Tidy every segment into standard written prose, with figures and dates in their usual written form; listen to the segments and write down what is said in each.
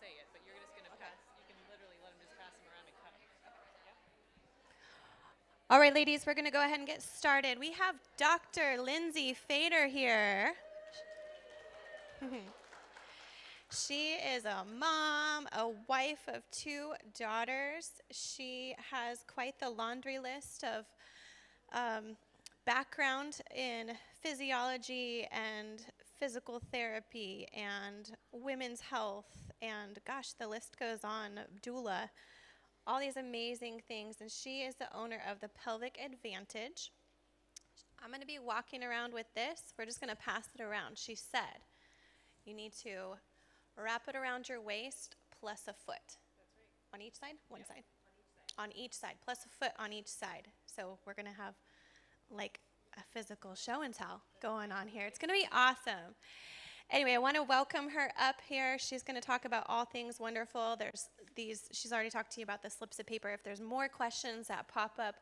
say it, but you're just going to pass. You can literally let them just pass them around and cut them. All right, ladies, we're going to go ahead and get started. We have Dr. Lindsay Fader here. She is a mom, a wife of 2 daughters. She has quite the laundry list of background in physiology and physical therapy and women's health, and gosh, the list goes on, doula, all these amazing things. And she is the owner of the Pelvic Advantage. I'm going to be walking around with this. We're just going to pass it around. She said you need to wrap it around your waist plus a foot. That's right. On each side? One Yeah, side. on each side. On each side, plus a foot on each side. So we're going to have like a physical show and tell going on here. It's going to be awesome. Anyway, I want to welcome her up here. She's going to talk about all things wonderful. There's these, she's already talked to you about the slips of paper. If there's more questions that pop up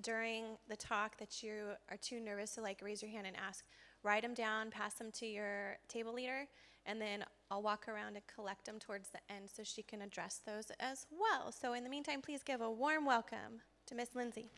during the talk that you are too nervous to like raise your hand and ask, write them down, pass them to your table leader, and then I'll walk around and collect them towards the end so she can address those as well. So in the meantime, please give a warm welcome to Miss Lindsay.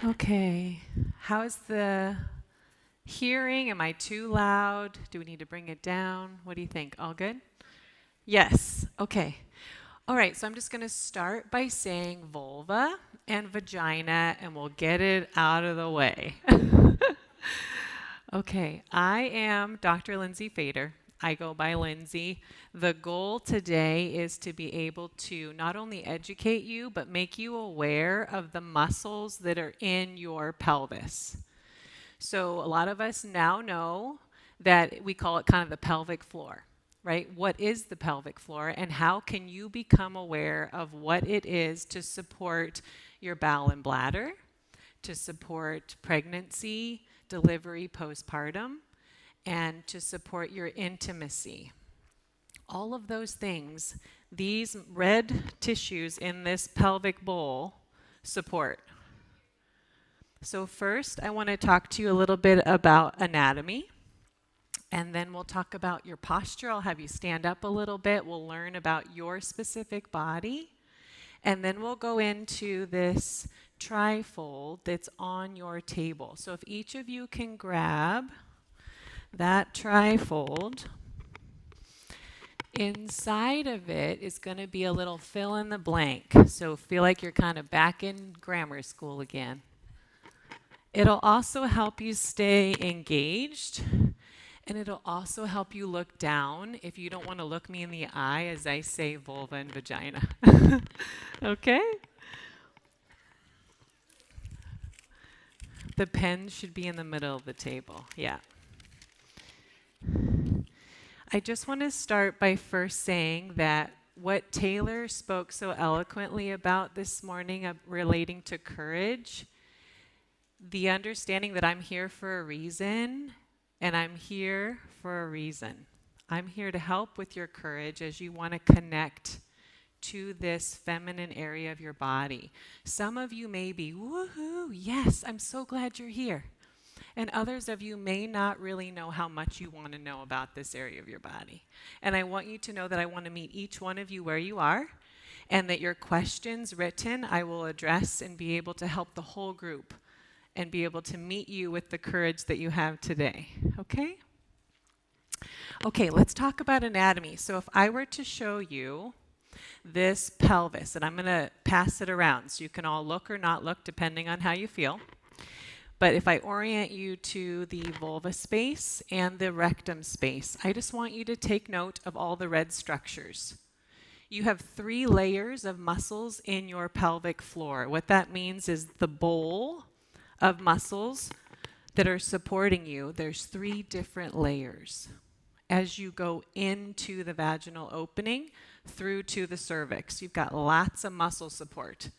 Okay. How's the hearing? Am I too loud? Do we need to bring it down? What do you think? All good? Yes. Okay. All right. So I'm just going to start by saying vulva and vagina, and we'll get it out of the way. Okay. I am Dr. Lindsay Fader. I go by Lindsay. The goal today is to be able to not only educate you, but make you aware of the muscles that are in your pelvis. So a lot of us now know that we call it kind of the pelvic floor, right? What is the pelvic floor, and how can you become aware of what it is to support your bowel and bladder, to support pregnancy, delivery, postpartum, and to support your intimacy. All of those things, these red tissues in this pelvic bowl support. So first, I want to talk to you a little bit about anatomy, and then we'll talk about your posture. I'll have you stand up a little bit. We'll learn about your specific body, and then we'll go into this trifold that's on your table. So if each of you can grab that trifold, inside of it is going to be a little fill in the blank. So feel like you're kind of back in grammar school again. It'll also help you stay engaged, and it'll also help you look down if you don't want to look me in the eye as I say vulva and vagina. Okay? The pen should be in the middle of the table. Yeah. I just want to start by first saying that what Taylor spoke so eloquently about this morning relating to courage, the understanding that I'm here for a reason, and I'm here for a reason. I'm here to help with your courage as you want to connect to this feminine area of your body. Some of you may be, woohoo, yes, I'm so glad you're here. And others of you may not really know how much you want to know about this area of your body. And I want you to know that I want to meet each one of you where you are, and that your questions written I will address and be able to help the whole group and be able to meet you with the courage that you have today. Okay? Okay, let's talk about anatomy. So if I were to show you this pelvis, and I'm going to pass it around so you can all look or not look depending on how you feel. But if I orient you to the vulva space and the rectum space, I just want you to take note of all the red structures. You have 3 layers of muscles in your pelvic floor. What that means is the bowl of muscles that are supporting you, there's 3 different layers. as you go into the vaginal opening through to the cervix. You've got lots of muscle support.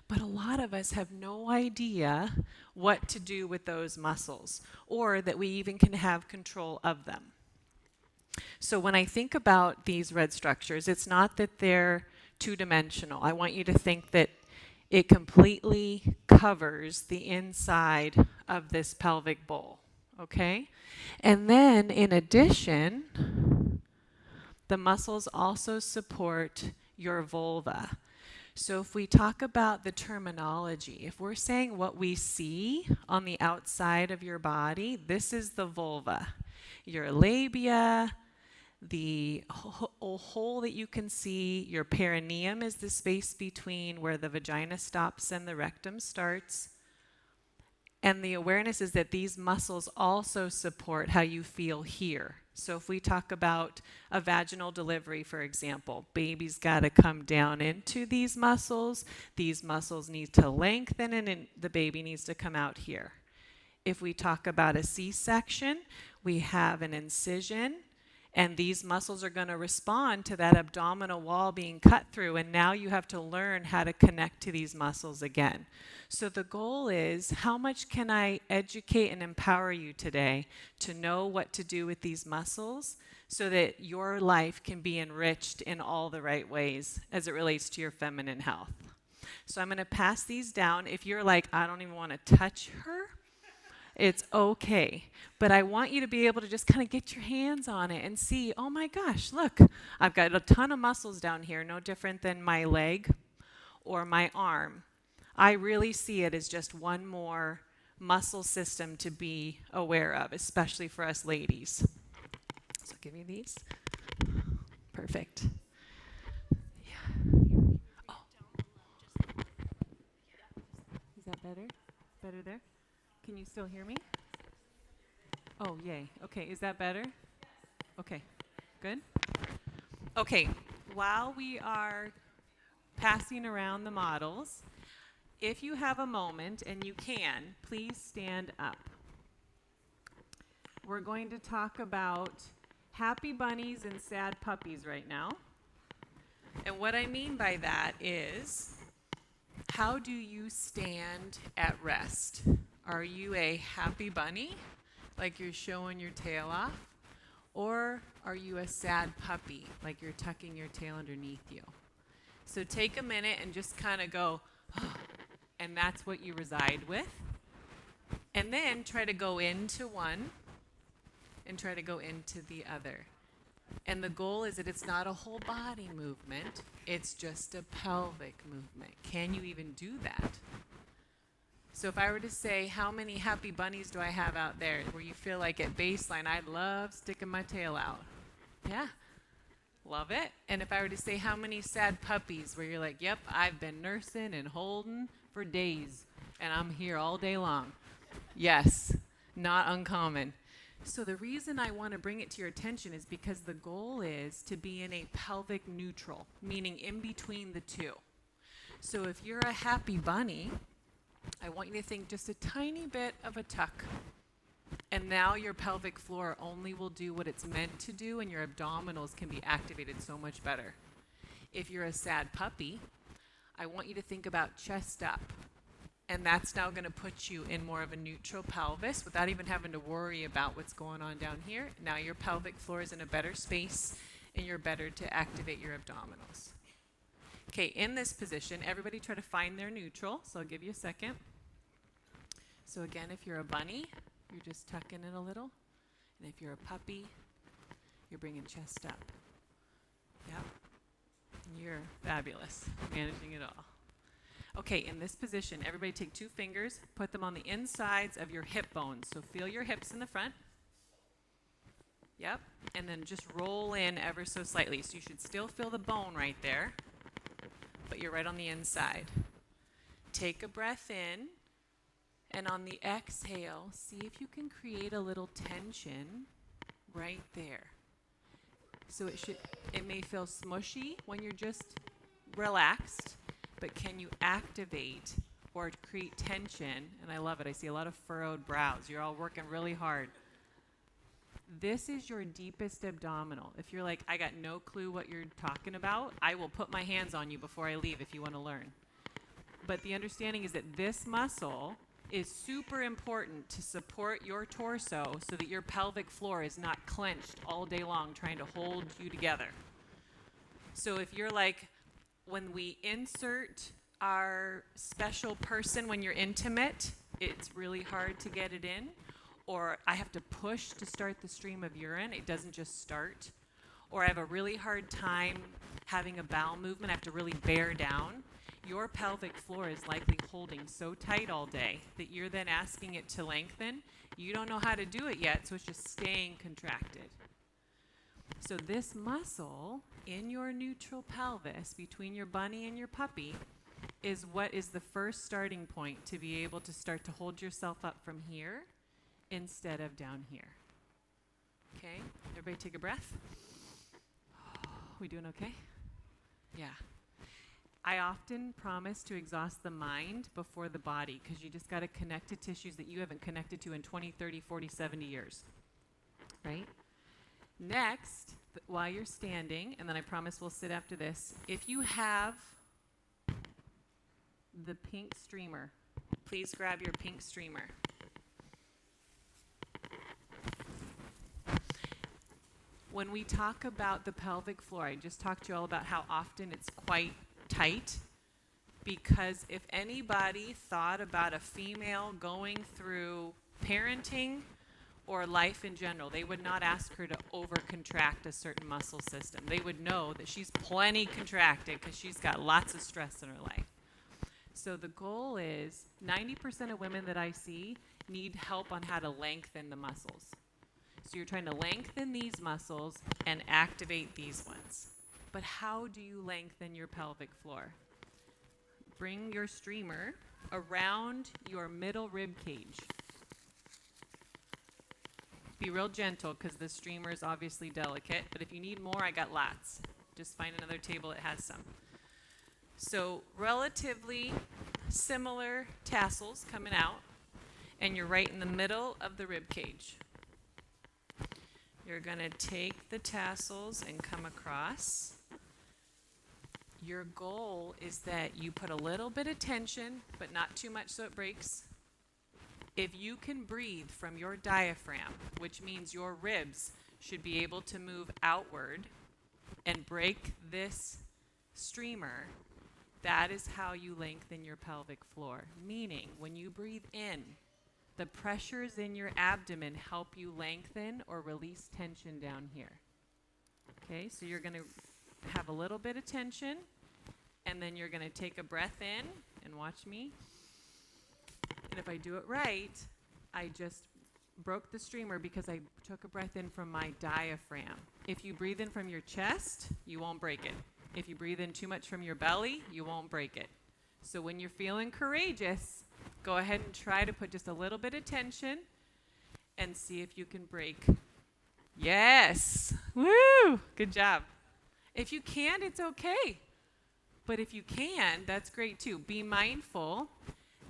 But a lot of us have no idea what to do with those muscles, or that we even can have control of them. So when I think about these red structures, it's not that they're two-dimensional. I want you to think that it completely covers the inside of this pelvic bowl, okay? And then in addition, the muscles also support your vulva. So if we talk about the terminology, if we're saying what we see on the outside of your body, this is the vulva. Your labia, the hole that you can see, your perineum is the space between where the vagina stops and the rectum starts. And the awareness is that these muscles also support how you feel here. So if we talk about a vaginal delivery, for example, baby's got to come down into these muscles need to lengthen, and the baby needs to come out here. If we talk about a C-section, we have an incision, and these muscles are going to respond to that abdominal wall being cut through, and now you have to learn how to connect to these muscles again. So the goal is, how much can I educate and empower you today to know what to do with these muscles so that your life can be enriched in all the right ways as it relates to your feminine health? So I'm going to pass these down. If you're like, I don't even want to touch her, it's okay. But I want you to be able to just kind of get your hands on it and see, oh my gosh, look, I've got a ton of muscles down here, no different than my leg or my arm. I really see it as just one more muscle system to be aware of, especially for us ladies. So I'll give you these. Perfect. Yeah. Oh. Is that better? Better there? Can you still hear me? Oh, yay. Okay, is that better? Okay, good. Okay, while we are passing around the models, if you have a moment, and you can, please stand up. We're going to talk about happy bunnies and sad puppies right now. And what I mean by that is, how do you stand at rest? Are you a happy bunny, like you're showing your tail off? Or are you a sad puppy, like you're tucking your tail underneath you? So take a minute and just kind of go, oh, and that's what you reside with. And then try to go into one and try to go into the other. And the goal is that it's not a whole body movement, it's just a pelvic movement. Can you even do that? So if I were to say, how many happy bunnies do I have out there where you feel like at baseline, I love sticking my tail out? Yeah, love it. And if I were to say, how many sad puppies where you're like, yep, I've been nursing and holding for days and I'm here all day long? Yes, not uncommon. So the reason I want to bring it to your attention is because the goal is to be in a pelvic neutral, meaning in between the two. So if you're a happy bunny, I want you to think just a tiny bit of a tuck. And now your pelvic floor only will do what it's meant to do, and your abdominals can be activated so much better. If you're a sad puppy, I want you to think about chest up. And that's now going to put you in more of a neutral pelvis without even having to worry about what's going on down here. Now your pelvic floor is in a better space, and you're better to activate your abdominals. Okay, in this position, everybody try to find their neutral, so I'll give you a second. So again, if you're a bunny, you're just tucking it a little. And if you're a puppy, you're bringing chest up. Yep. You're fabulous, managing it all. Okay, in this position, everybody take 2 fingers, put them on the insides of your hip bones. So feel your hips in the front. Yep, and then just roll in ever so slightly. So you should still feel the bone right there, but you're right on the inside. Take a breath in, and on the exhale, see if you can create a little tension right there. So it may feel smushy when you're just relaxed, but can you activate or create tension? And I love it. I see a lot of furrowed brows. You're all working really hard. This is your deepest abdominal. If you're like, I got no clue what you're talking about, I will put my hands on you before I leave if you want to learn. But the understanding is that this muscle is super important to support your torso so that your pelvic floor is not clenched all day long trying to hold you together. So if you're like, when we insert our special person when you're intimate, it's really hard to get it in. Or I have to push to start the stream of urine. It doesn't just start. Or I have a really hard time having a bowel movement. I have to really bear down. Your pelvic floor is likely holding so tight all day that you're then asking it to lengthen. You don't know how to do it yet, so it's just staying contracted. So this muscle in your neutral pelvis between your bunny and your puppy is what is the first starting point to be able to start to hold yourself up from here instead of down here. Okay, everybody take a breath. We doing okay? Yeah. I often promise to exhaust the mind before the body because you just got to connect to tissues that you haven't connected to in 20, 30, 40, 70 years, right? Next, while you're standing, and then I promise we'll sit after this, if you have the pink streamer, please grab your pink streamer. When we talk about the pelvic floor, I just talked to you all about how often it's quite tight, because if anybody thought about a female going through parenting or life in general, they would not ask her to over-contract a certain muscle system. They would know that she's plenty contracted because she's got lots of stress in her life. So the goal is 90% of women that I see need help on how to lengthen the muscles. So you're trying to lengthen these muscles and activate these ones. But how do you lengthen your pelvic floor? Bring your streamer around your middle rib cage. Be real gentle because the streamer is obviously delicate, but if you need more, I got lots. Just find another table that has some. So relatively similar tassels coming out, and you're right in the middle of the rib cage. You're going to take the tassels and come across. Your goal is that you put a little bit of tension, but not too much so it breaks. If you can breathe from your diaphragm, which means your ribs should be able to move outward and break this streamer, that is how you lengthen your pelvic floor. Meaning, when you breathe in, the pressures in your abdomen help you lengthen or release tension down here. Okay, so you're going to have a little bit of tension, and then you're going to take a breath in, and watch me. And if I do it right, I just broke the streamer because I took a breath in from my diaphragm. If you breathe in from your chest, you won't break it. If you breathe in too much from your belly, you won't break it. So when you're feeling courageous, go ahead and try to put just a little bit of tension and see if you can break. Yes. Woo! Good job. If you can't, it's okay. But if you can, that's great too. Be mindful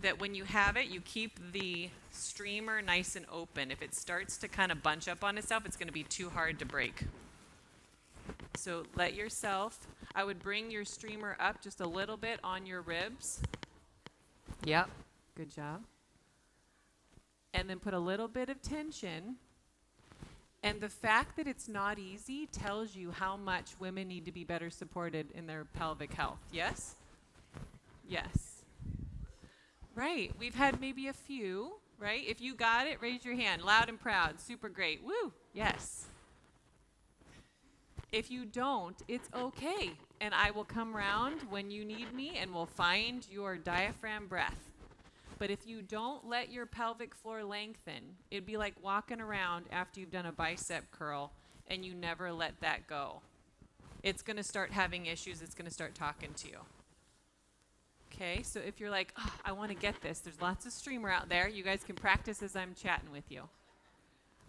that when you have it, you keep the streamer nice and open. If it starts to kind of bunch up on itself, it's going to be too hard to break. So let yourself, I would bring your streamer up just a little bit on your ribs. Yep. Good job. And then put a little bit of tension. And the fact that it's not easy tells you how much women need to be better supported in their pelvic health. Yes? Yes. Right. We've had maybe a few, right? If you got it, raise your hand. Loud and proud. Super great. Woo. Yes. If you don't, it's okay. And I will come around when you need me and we'll find your diaphragm breath. But if you don't let your pelvic floor lengthen, it'd be like walking around after you've done a bicep curl and you never let that go. It's going to start having issues. It's going to start talking to you. Okay, so if you're like, oh, I want to get this, there's lots of streamer out there. You guys can practice as I'm chatting with you.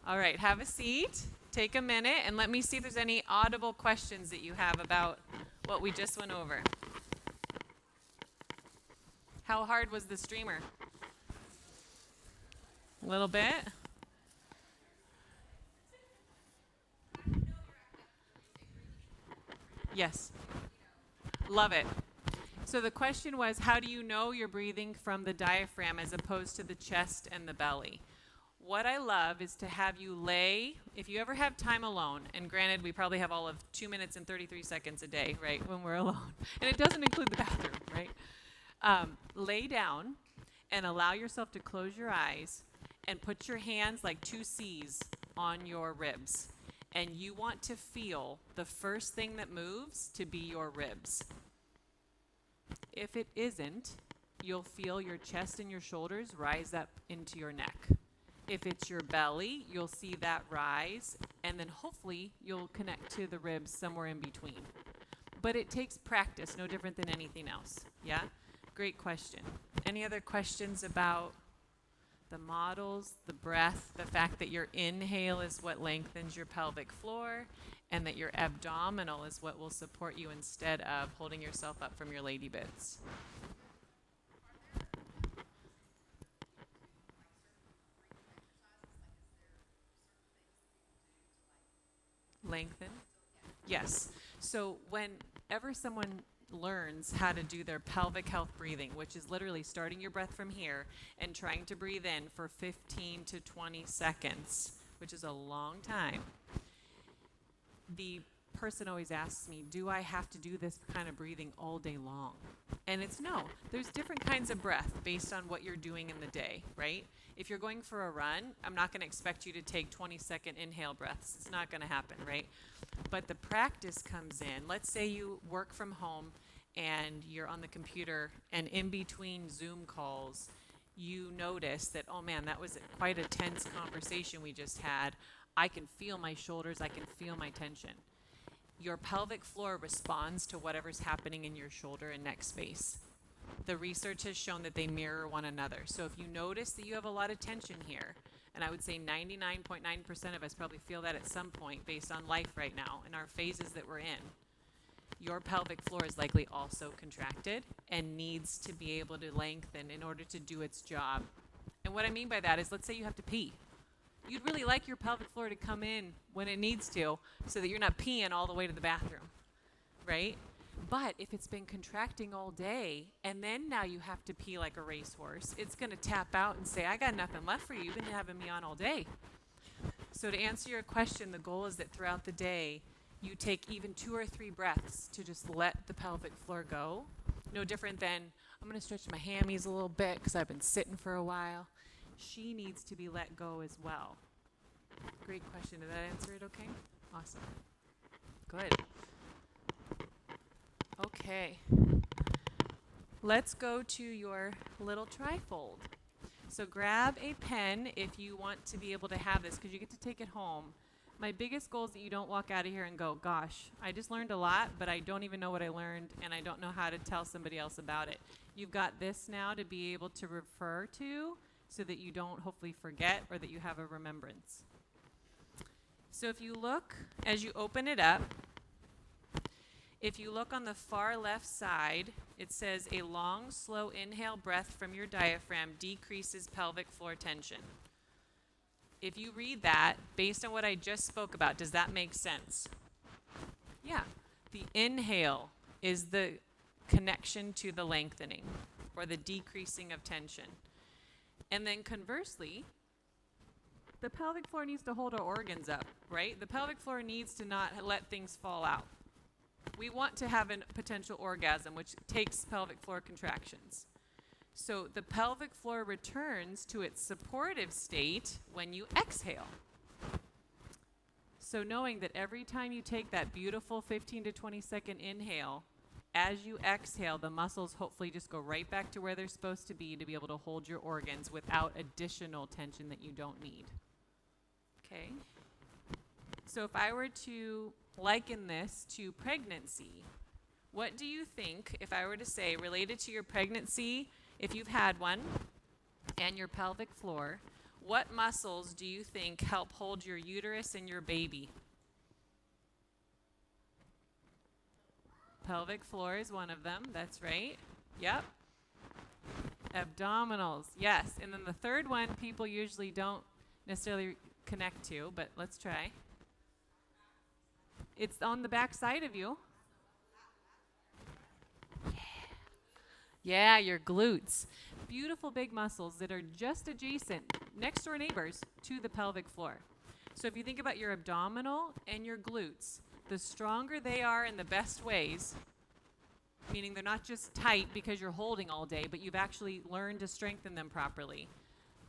All right, have a seat. Take a minute and let me see if there's any audible questions that you have about what we just went over. How hard was the streamer? A little bit? Yes. Love it. So the question was, how do you know you're breathing from the diaphragm as opposed to the chest and the belly? What I love is to have you lay, if you ever have time alone, and granted, we probably have all of 2 minutes and 33 seconds a day, right, when we're alone. And it doesn't include the bathroom, right? Lay down and allow yourself to close your eyes and put your hands like two C's on your ribs. And you want to feel the first thing that moves to be your ribs. If it isn't, you'll feel your chest and your shoulders rise up into your neck. If it's your belly, you'll see that rise, and then hopefully you'll connect to the ribs somewhere in between. But it takes practice, no different than anything else. Yeah? Great question. Any other questions about the models, the breath, the fact that your inhale is what lengthens your pelvic floor, and that your abdominal is what will support you instead of holding yourself up from your lady bits? Lengthen? Yes. So whenever someone learns how to do their pelvic health breathing, which is literally starting your breath from here and trying to breathe in for 15 to 20 seconds, which is a long time, the person always asks me, do I have to do this kind of breathing all day long? And it's no. There's different kinds of breath based on what you're doing in the day, right? If you're going for a run, I'm not going to expect you to take 20-second inhale breaths. It's not going to happen, right? But the practice comes in. Let's say you work from home and you're on the computer, and in between Zoom calls, you notice that, oh man, that was quite a tense conversation we just had. I can feel my shoulders, I can feel my tension. Your pelvic floor responds to whatever's happening in your shoulder and neck space. The research has shown that they mirror one another. So if you notice that you have a lot of tension here, and I would say 99.9% of us probably feel that at some point based on life right now and our phases that we're in, your pelvic floor is likely also contracted and needs to be able to lengthen in order to do its job. And what I mean by that is, let's say you have to pee. You'd really like your pelvic floor to come in when it needs to so that you're not peeing all the way to the bathroom, right? But if it's been contracting all day and then now you have to pee like a racehorse, it's going to tap out and say, I got nothing left for you. You've been having me on all day. So to answer your question, the goal is that throughout the day, you take even 2 or 3 breaths to just let the pelvic floor go. No different than, I'm going to stretch my hammies a little bit because I've been sitting for a while. She needs to be let go as well. Great question. Did that answer it okay? Awesome. Good. Okay. Let's go to your little trifold. So grab a pen if you want to be able to have this, because you get to take it home. My biggest goal is that you don't walk out of here and go, gosh, I just learned a lot, but I don't even know what I learned, and I don't know how to tell somebody else about it. You've got this now to be able to refer to so that you don't hopefully forget or that you have a remembrance. So if you look, as you open it up, if you look on the far left side, it says a long, slow inhale breath from your diaphragm decreases pelvic floor tension. If you read that, based on what I just spoke about, does that make sense? Yeah. The inhale is the connection to the lengthening or the decreasing of tension. And then conversely, the pelvic floor needs to hold our organs up, right? The pelvic floor needs to not let things fall out. We want to have a potential orgasm, which takes pelvic floor contractions. So the pelvic floor returns to its supportive state when you exhale. So knowing that every time you take that beautiful 15 to 20 second inhale, as you exhale, the muscles hopefully just go right back to where they're supposed to be able to hold your organs without additional tension that you don't need. Okay? So if I were to liken this to pregnancy, what do you think, if I were to say, related to your pregnancy, if you've had one, and your pelvic floor, what muscles do you think help hold your uterus and your baby? Pelvic floor is one of them. That's right. Yep. Abdominals. Yes. And then the third one people usually don't necessarily connect to, but let's try. It's on the back side of you. Yeah, your glutes. Beautiful big muscles that are just adjacent, next door neighbors to the pelvic floor. So if you think about your abdominal and your glutes, the stronger they are in the best ways, meaning they're not just tight because you're holding all day, but you've actually learned to strengthen them properly,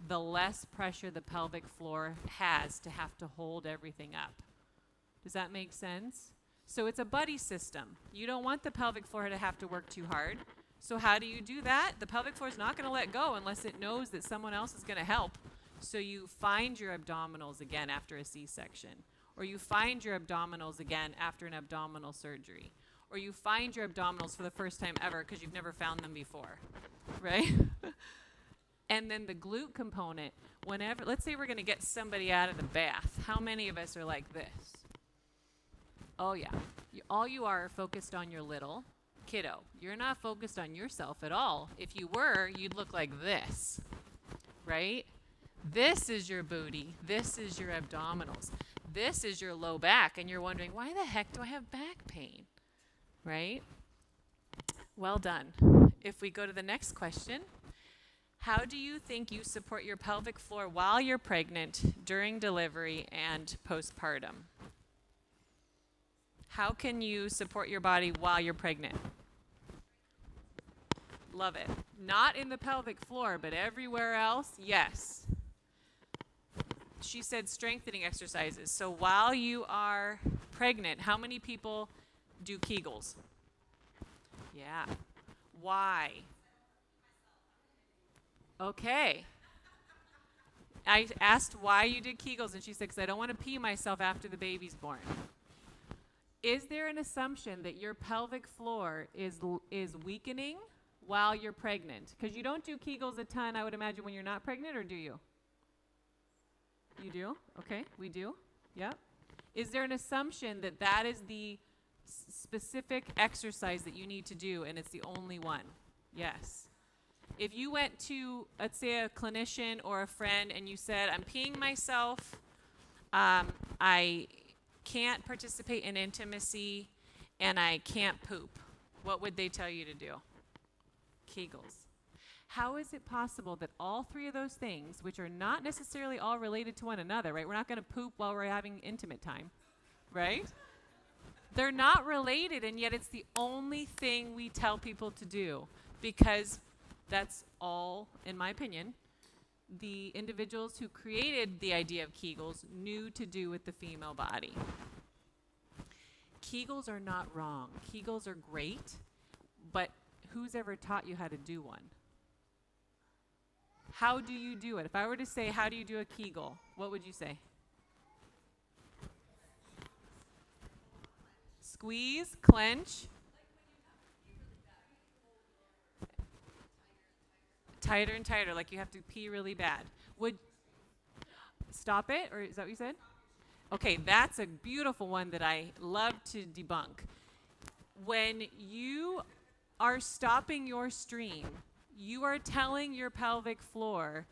the less pressure the pelvic floor has to have to hold everything up. Does that make sense? So it's a buddy system. You don't want the pelvic floor to have to work too hard. So how do you do that? The pelvic floor is not going to let go unless it knows that someone else is going to help. So you find your abdominals again after a C-section, or you find your abdominals again after an abdominal surgery, or you find your abdominals for the first time ever because you've never found them before, right? And then the glute component, whenever, let's say we're going to get somebody out of the bath. How many of us are like this? Oh yeah, all you are focused on your little kiddo. You're not focused on yourself at all. If you were, you'd look like this, right? This is your booty. This is your abdominals. This is your low back. And you're wondering, why the heck do I have back pain, right? Well done. If we go to the next question, how do you think you support your pelvic floor while you're pregnant, during delivery, and postpartum? How can you support your body while you're pregnant? Love it. Not in the pelvic floor, but everywhere else, yes. She said strengthening exercises. So while you are pregnant, how many people do Kegels? Yeah. Why? Okay. I asked why you did Kegels, and she said, because I don't want to pee myself after the baby's born. Is there an assumption that your pelvic floor is weakening while you're pregnant? Because you don't do Kegels a ton, I would imagine, when you're not pregnant, or do you? You do? Okay, we do. Yep. Is there an assumption that that is the specific exercise that you need to do, and it's the only one? Yes. If you went to, let's say, a clinician or a friend, and you said, I'm peeing myself, I can't participate in intimacy, and I can't poop, what would they tell you to do? Kegels. How is it possible that all three of those things, which are not necessarily all related to one another, right? We're not going to poop while we're having intimate time, right? They're not related, and yet it's the only thing we tell people to do, because that's all, in my opinion, the individuals who created the idea of Kegels knew to do with the female body. Kegels are not wrong. Kegels are great, but who's ever taught you how to do one? How do you do it? If I were to say, how do you do a Kegel, what would you say? Squeeze, clench. Tighter and tighter, like you have to pee really bad. Would stop it, or is that what you said? Okay, that's a beautiful one that I love to debunk. When you are stopping your stream, you are telling your pelvic floor,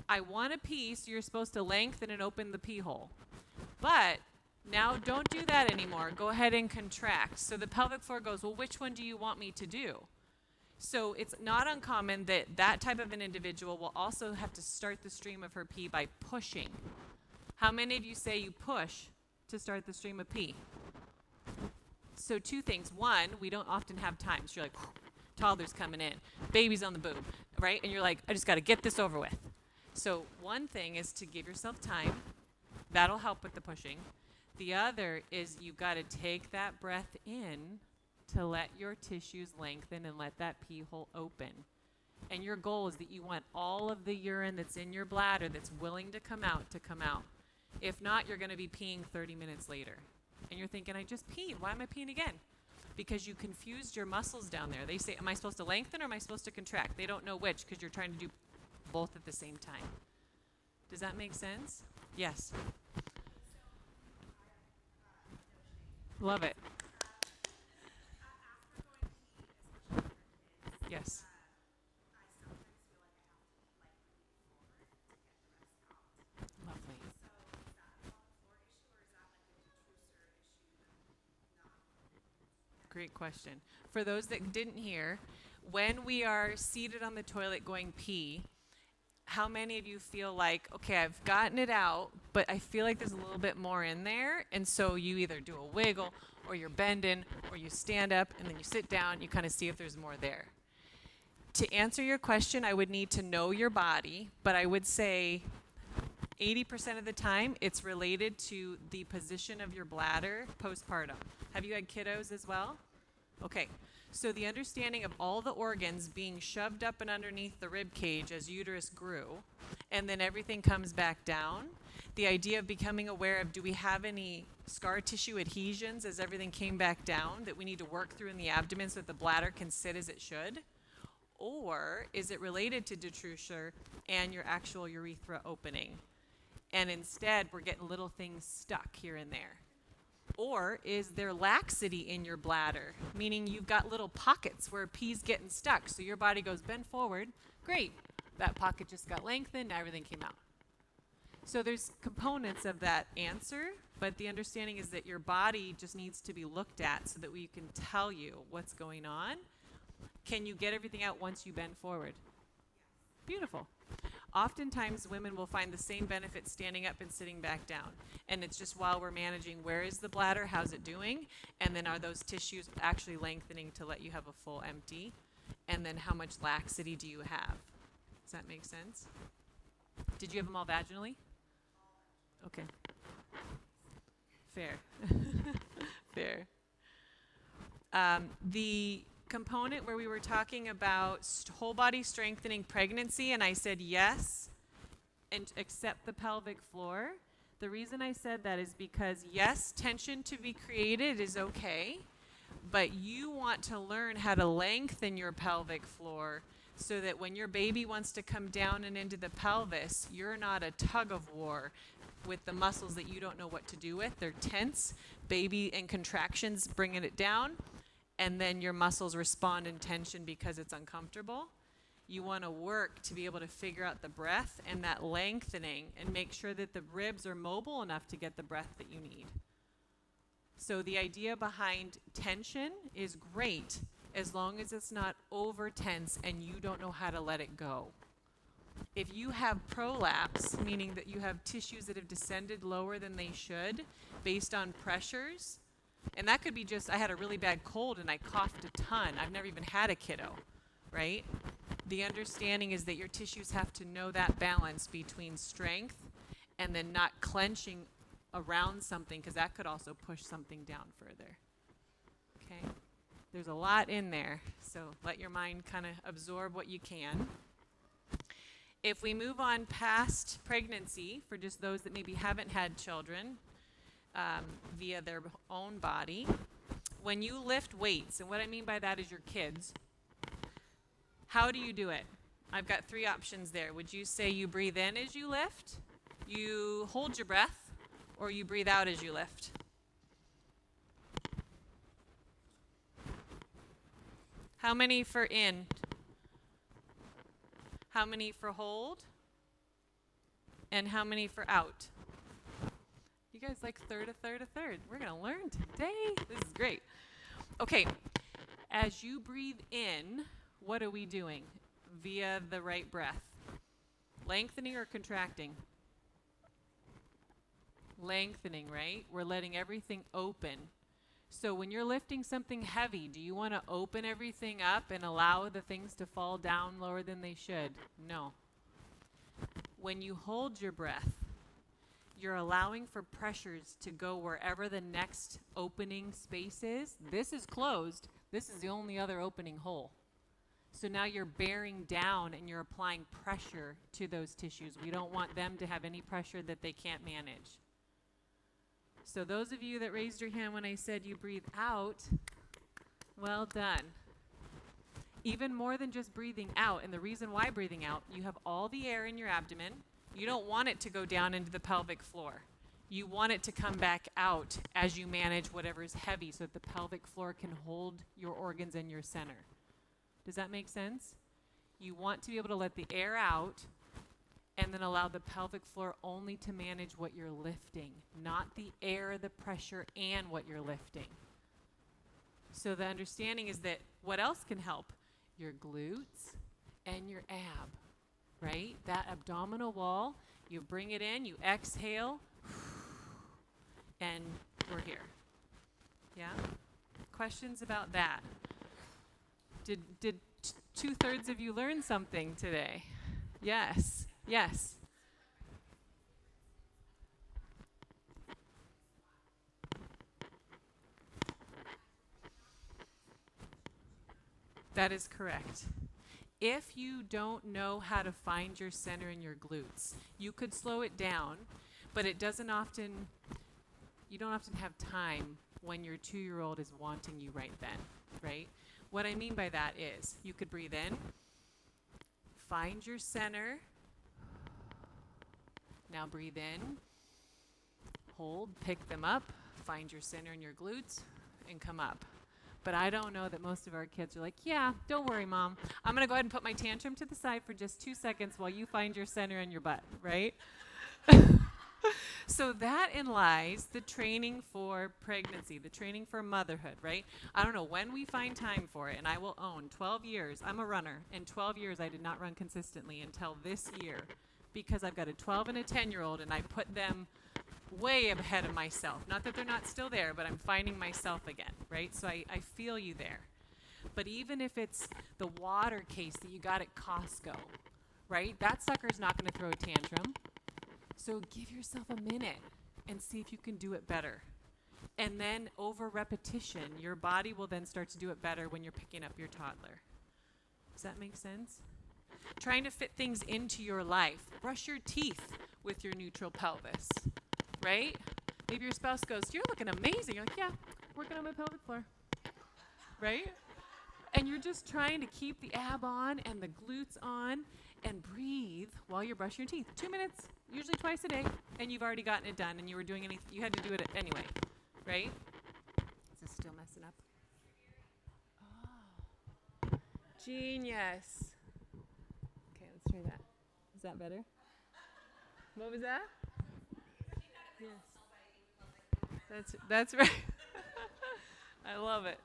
I want to pee, so you're supposed to lengthen and open the pee hole. But now don't do that anymore. Go ahead and contract. So the pelvic floor goes, well, which one do you want me to do? So it's not uncommon that that type of an individual will also have to start the stream of her pee by pushing. How many of you say you push to start the stream of pee? So two things. One, we don't often have time. So you're like, toddler's coming in, baby's on the boob, right? And you're like, I just got to get this over with. So one thing is to give yourself time. That'll help with the pushing. The other is you've got to take that breath in to let your tissues lengthen and let that pee hole open. And your goal is that you want all of the urine that's in your bladder that's willing to come out. If not, you're going to be peeing 30 minutes later. And you're thinking, I just peed. Why am I peeing again? Because you confused your muscles down there. They say, am I supposed to lengthen or am I supposed to contract? They don't know which because you're trying to do both at the same time. Does that make sense? Yes. Love it. Yes. Lovely. Great question. For those that didn't hear, When we are seated on the toilet going pee, how many of you feel like, okay, I've gotten it out, but I feel like there's a little bit more in there? And so you either do a wiggle, or you're bending, or you stand up, and then you sit down, you kind of see if there's more there. To answer your question, I would need to know your body, but I would say 80% of the time it's related to the position of your bladder postpartum. Have you had kiddos as well? Okay. So the understanding of all the organs being shoved up and underneath the rib cage as uterus grew, and then everything comes back down. The idea of becoming aware of, do we have any scar tissue adhesions as everything came back down that we need to work through in the abdomen so that the bladder can sit as it should? Or is it related to detrusure and your actual urethra opening? And instead, we're getting little things stuck here and there. Or is there laxity in your bladder, meaning you've got little pockets where pee's getting stuck, so your body goes, bend forward, great, that pocket just got lengthened, now everything came out. So there's components of that answer, but the understanding is that your body just needs to be looked at so that we can tell you what's going on. Can you get everything out once you bend forward? Beautiful. Oftentimes, women will find the same benefit standing up and sitting back down. And it's just while we're managing, where is the bladder, how's it doing? And then are those tissues actually lengthening to let you have a full empty? And then how much laxity do you have? Does that make sense? Did you have them all vaginally? Okay. Fair. Fair. The component where we were talking about whole body strengthening pregnancy, and I said yes, and accept the pelvic floor. The reason I said that is because yes, tension to be created is okay, but you want to learn how to lengthen your pelvic floor so that when your baby wants to come down and into the pelvis, you're not a tug of war with the muscles that you don't know what to do with. They're tense, baby and contractions bringing it down, and then your muscles respond in tension because it's uncomfortable. You want to work to be able to figure out the breath and that lengthening and make sure that the ribs are mobile enough to get the breath that you need. So the idea behind tension is great as long as it's not over tense and you don't know how to let it go. If you have prolapse, meaning that you have tissues that have descended lower than they should based on pressures, and that could be just, I had a really bad cold and I coughed a ton. I've never even had a kiddo, right? The understanding is that your tissues have to know that balance between strength and then not clenching around something, because that could also push something down further. Okay? There's a lot in there, so let your mind kind of absorb what you can. If we move on past pregnancy, for just those that maybe haven't had children, via their own body, when you lift weights, and what I mean by that is your kids, how do you do it? I've got 3 options there. Would you say you breathe in as you lift, you hold your breath, or you breathe out as you lift? How many for in? How many for hold? And how many for out? You guys like third, a third, a third. We're going to learn today. This is great. Okay, as you breathe in, what are we doing via the right breath? Lengthening or contracting? Lengthening, right? We're letting everything open. So when you're lifting something heavy, do you want to open everything up and allow the things to fall down lower than they should? No. When you hold your breath, you're allowing for pressures to go wherever the next opening space is. This is closed. This is the only other opening hole. So now you're bearing down and you're applying pressure to those tissues. We don't want them to have any pressure that they can't manage. So those of you that raised your hand when I said you breathe out, well done. Even more than just breathing out, and the reason why breathing out, you have all the air in your abdomen. You don't want it to go down into the pelvic floor. You want it to come back out as you manage whatever is heavy so that the pelvic floor can hold your organs in your center. Does that make sense? You want to be able to let the air out and then allow the pelvic floor only to manage what you're lifting, not the air, the pressure, and what you're lifting. So the understanding is that what else can help? your glutes, and your ab, right? That abdominal wall, you bring it in, you exhale, and we're here. Yeah? Questions about that? Did 2/3 of you learn something today? Yes. Yes. That is correct. If you don't know how to find your center in your glutes, you could slow it down, but you don't often have time when your 2-year-old is wanting you right then, right? What I mean by that is you could breathe in, find your center. Now breathe in, hold, pick them up, find your center in your glutes, and come up. But I don't know that most of our kids are like, yeah, don't worry, Mom. I'm going to go ahead and put my tantrum to the side for just 2 seconds while you find your center in your butt, right? So that in lies the training for pregnancy, the training for motherhood, right? I don't know when we find time for it, and I will own 12 years. I'm a runner. In 12 years, I did not run consistently until this year because I've got a 12 and a 10-year-old, and I put them way ahead of myself. Not that they're not still there, but I'm finding myself again, right? So I feel you there. But even if it's the water case that you got at Costco, right? That sucker's not going to throw a tantrum. So give yourself a minute and see if you can do it better. And then over repetition, your body will then start to do it better when you're picking up your toddler. Does that make sense? Trying to fit things into your life. Brush your teeth with your neutral pelvis. Right? Maybe your spouse goes, you're looking amazing. You're like, yeah, working on my pelvic floor. Right? And you're just trying to keep the ab on and the glutes on and breathe while you're brushing your teeth. 2 minutes, usually twice a day, and you've already gotten it done and you had to do it anyway. Right? Is this still messing up? Oh. Genius. Okay, let's try that. Is that better? What was that? Yes. That's right. I love it.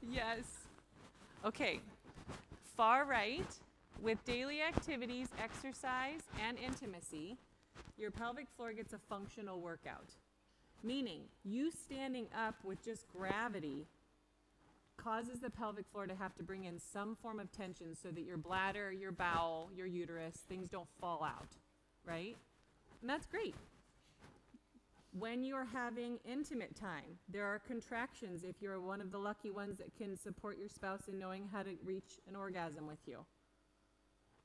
Yes. Okay. Far right, with daily activities, exercise, and intimacy, your pelvic floor gets a functional workout. Meaning, you standing up with just gravity causes the pelvic floor to have to bring in some form of tension so that your bladder, your bowel, your uterus, things don't fall out, right? And that's great. When you're having intimate time, there are contractions if you're one of the lucky ones that can support your spouse in knowing how to reach an orgasm with you.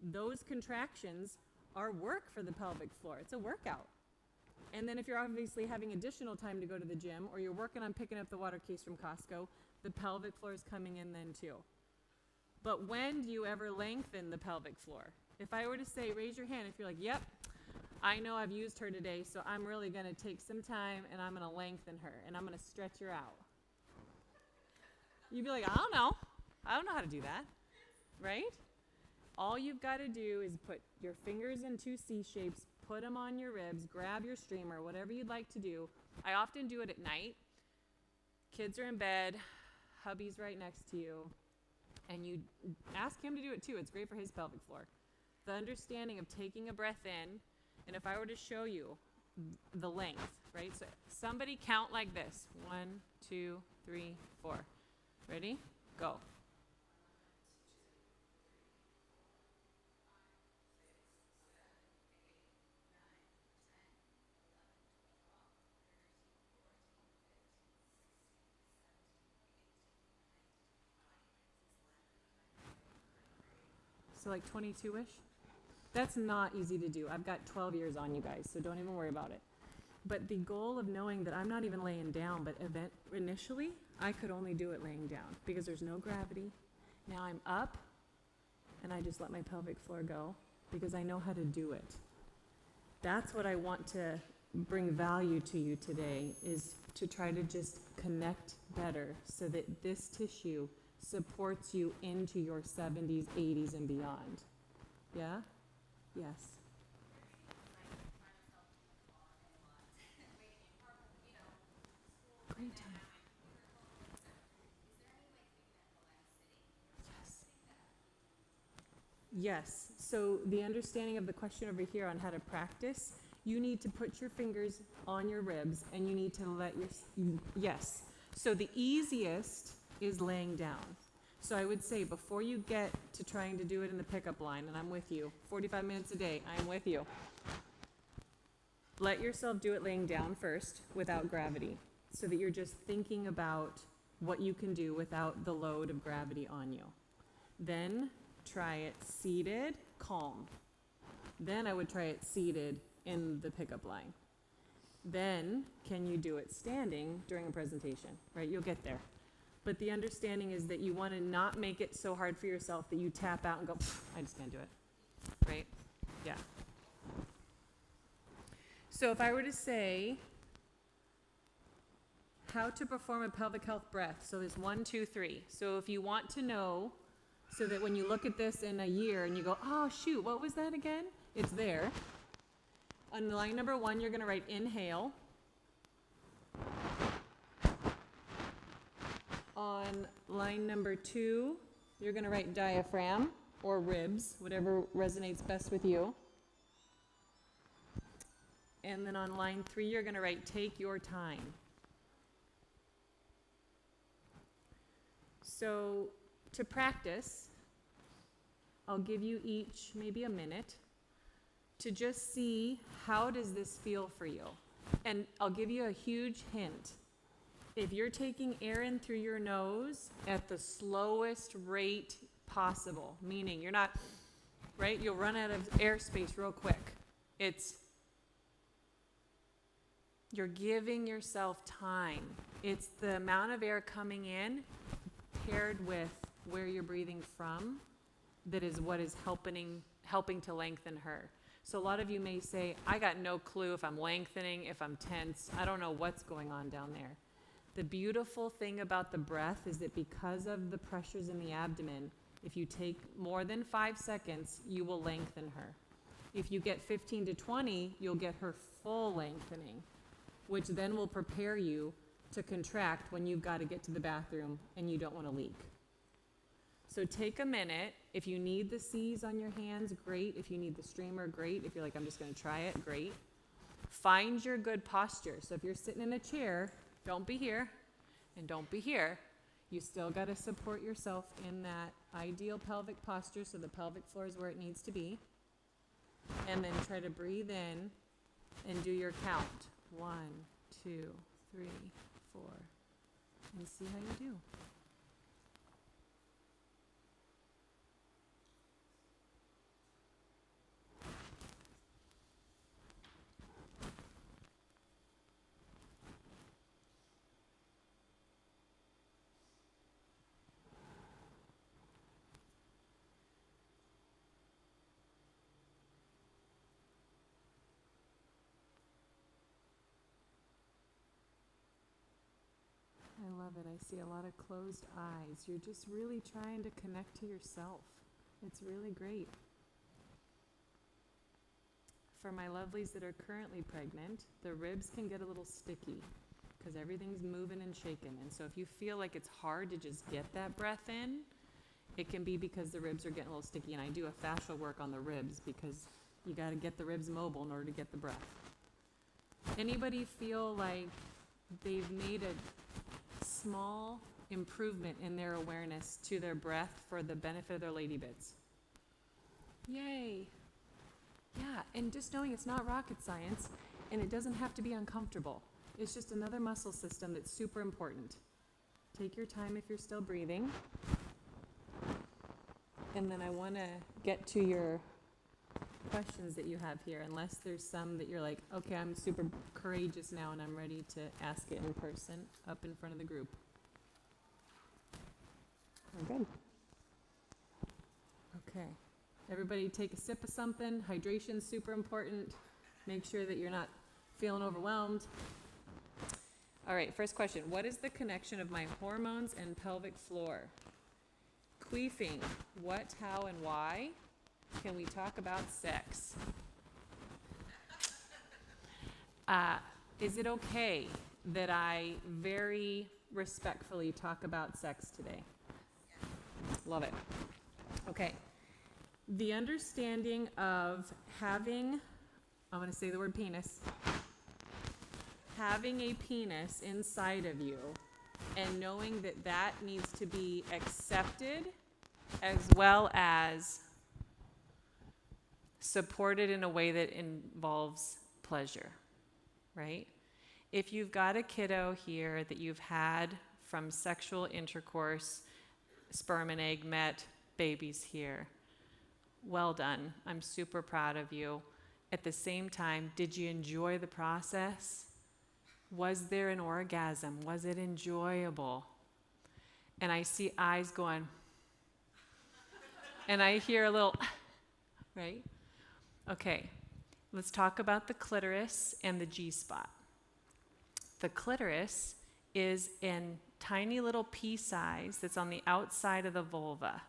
Those contractions are work for the pelvic floor. It's a workout. And then if you're obviously having additional time to go to the gym or you're working on picking up the water case from Costco, the pelvic floor is coming in then too. But when do you ever lengthen the pelvic floor? If I were to say, raise your hand if you're like, yep, I know I've used her today, so I'm really going to take some time and I'm going to lengthen her and I'm going to stretch her out. You'd be like, I don't know how to do that, right? All you've got to do is put your fingers in 2 C shapes, put them on your ribs, grab your streamer, whatever you'd like to do. I often do it at night. Kids are in bed, hubby's right next to you, and you ask him to do it too. It's great for his pelvic floor. The understanding of taking a breath in, and if I were to show you the length, right? So somebody count like this. 1, 2, 3, 4. Ready? Go. So like 22-ish? That's not easy to do. I've got 12 years on you guys, so don't even worry about it. But the goal of knowing that I'm not even laying down, but initially, I could only do it laying down because there's no gravity. Now I'm up, and I just let my pelvic floor go because I know how to do it. That's what I want to bring value to you today, is to try to just connect better so that this tissue supports you into your 70s, 80s, and beyond. Yeah? Yes. Great time. Yes. So the understanding of the question over here on how to practice, you need to put your fingers on your ribs and you need to let your, yes. So the easiest is laying down. So I would say before you get to trying to do it in the pickup line, and I'm with you, 45 minutes a day, I'm with you. Let yourself do it laying down first without gravity so that you're just thinking about what you can do without the load of gravity on you. Then try it seated, calm. Then I would try it seated in the pickup line. Then can you do it standing during a presentation, right? You'll get there. But the understanding is that you want to not make it so hard for yourself that you tap out and go, I just can't do it, right? Yeah. So if I were to say how to perform a pelvic health breath, so there's 1, 2, 3. So if you want to know, so that when you look at this in a year and you go, oh shoot, what was that again? It's there. On line number 1, you're going to write inhale. On line number 2, you're going to write diaphragm or ribs, whatever resonates best with you. And then on line 3, you're going to write take your time. So to practice, I'll give you each maybe a minute to just see how does this feel for you. And I'll give you a huge hint. If you're taking air in through your nose at the slowest rate possible, meaning you're not, right? You'll run out of airspace real quick. You're giving yourself time. It's the amount of air coming in paired with where you're breathing from that is what is helping to lengthen her. So a lot of you may say, I got no clue if I'm lengthening, if I'm tense. I don't know what's going on down there. The beautiful thing about the breath is that because of the pressures in the abdomen, if you take more than 5 seconds, you will lengthen her. If you get 15 to 20, you'll get her full lengthening, which then will prepare you to contract when you've got to get to the bathroom and you don't want to leak. So take a minute. If you need the C's on your hands, great. If you need the streamer, great. If you're like, I'm just going to try it, great. Find your good posture. So if you're sitting in a chair, don't be here and don't be here. You still got to support yourself in that ideal pelvic posture so the pelvic floor is where it needs to be. And then try to breathe in and do your count. 1, 2, 3, 4, and see how you do. I love it. I see a lot of closed eyes. You're just really trying to connect to yourself. It's really great. For my lovelies that are currently pregnant, the ribs can get a little sticky because everything's moving and shaking. And so if you feel like it's hard to just get that breath in, it can be because the ribs are getting a little sticky. And I do a fascial work on the ribs because you got to get the ribs mobile in order to get the breath. Anybody feel like they've made a small improvement in their awareness to their breath for the benefit of their lady bits? Yay. Yeah, and just knowing it's not rocket science and it doesn't have to be uncomfortable. It's just another muscle system that's super important. Take your time if you're still breathing. And then I want to get to your questions that you have here, unless there's some that you're like, okay, I'm super courageous now and I'm ready to ask it in person up in front of the group. We're good. Okay. Everybody take a sip of something. Hydration's super important. Make sure that you're not feeling overwhelmed. All right, first question. What is the connection of my hormones and pelvic floor? Queefing. What, how, and why? Can we talk about sex? Is it okay that I very respectfully talk about sex today? Love it. Okay. The understanding of having, I'm going to say the word penis, having a penis inside of you and knowing that that needs to be accepted as well as supported in a way that involves pleasure, right? If you've got a kiddo here that you've had from sexual intercourse, sperm and egg met babies here, well done. I'm super proud of you. At the same time, did you enjoy the process? Was there an orgasm? Was it enjoyable? And I see eyes going, and I hear a little, right? Okay, let's talk about the clitoris and the G-spot. The clitoris is in tiny little pea size that's on the outside of the vulva,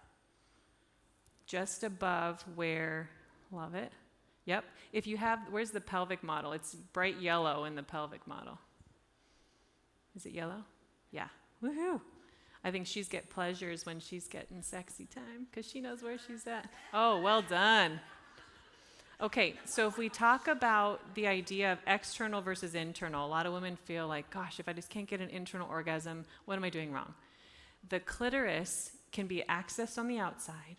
just above where, love it, yep. If you have, where's the pelvic model? It's bright yellow in the pelvic model. Is it yellow? Yeah, woohoo. I think she's get pleasures when she's getting sexy time because she knows where she's at. Oh, well done. Okay, so if we talk about the idea of external versus internal, a lot of women feel like, gosh, if I just can't get an internal orgasm, what am I doing wrong? The clitoris can be accessed on the outside,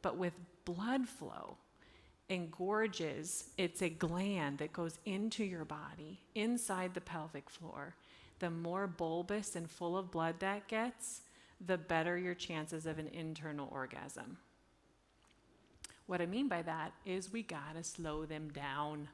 but with blood flow engorges, it's a gland that goes into your body, inside the pelvic floor. The more bulbous and full of blood that gets, the better your chances of an internal orgasm. What I mean by that is we gotta slow them down.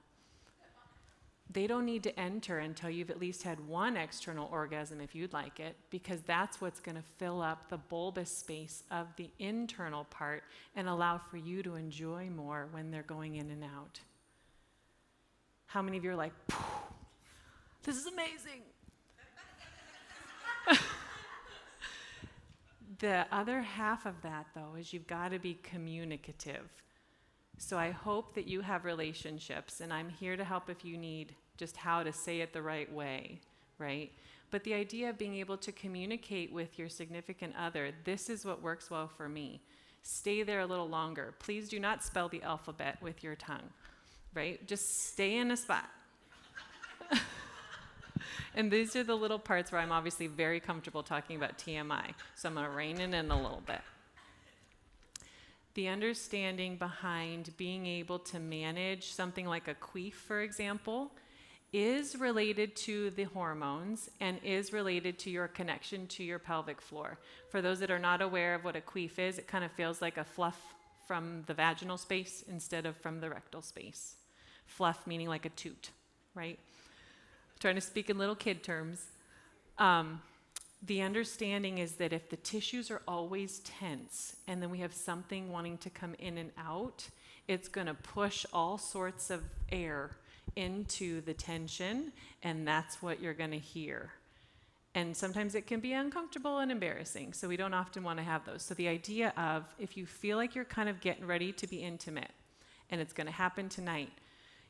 They don't need to enter until you've at least had one external orgasm if you'd like it, because that's what's gonna fill up the bulbous space of the internal part and allow for you to enjoy more when they're going in and out. How many of you are like, this is amazing? The other half of that, though, is you've got to be communicative. So I hope that you have relationships, and I'm here to help if you need just how to say it the right way, right? But the idea of being able to communicate with your significant other, this is what works well for me. Stay there a little longer. Please do not spell the alphabet with your tongue, right? Just stay in a spot. And these are the little parts where I'm obviously very comfortable talking about TMI. So I'm going to rein it in a little bit. The understanding behind being able to manage something like a queef, for example, is related to the hormones and is related to your connection to your pelvic floor. For those that are not aware of what a queef is, it kind of feels like a fluff from the vaginal space instead of from the rectal space. Fluff meaning like a toot, right? Trying to speak in little kid terms. The understanding is that if the tissues are always tense and then we have something wanting to come in and out, it's going to push all sorts of air into the tension, and that's what you're going to hear. And sometimes it can be uncomfortable and embarrassing, so we don't often want to have those. So the idea of if you feel like you're kind of getting ready to be intimate, and it's going to happen tonight,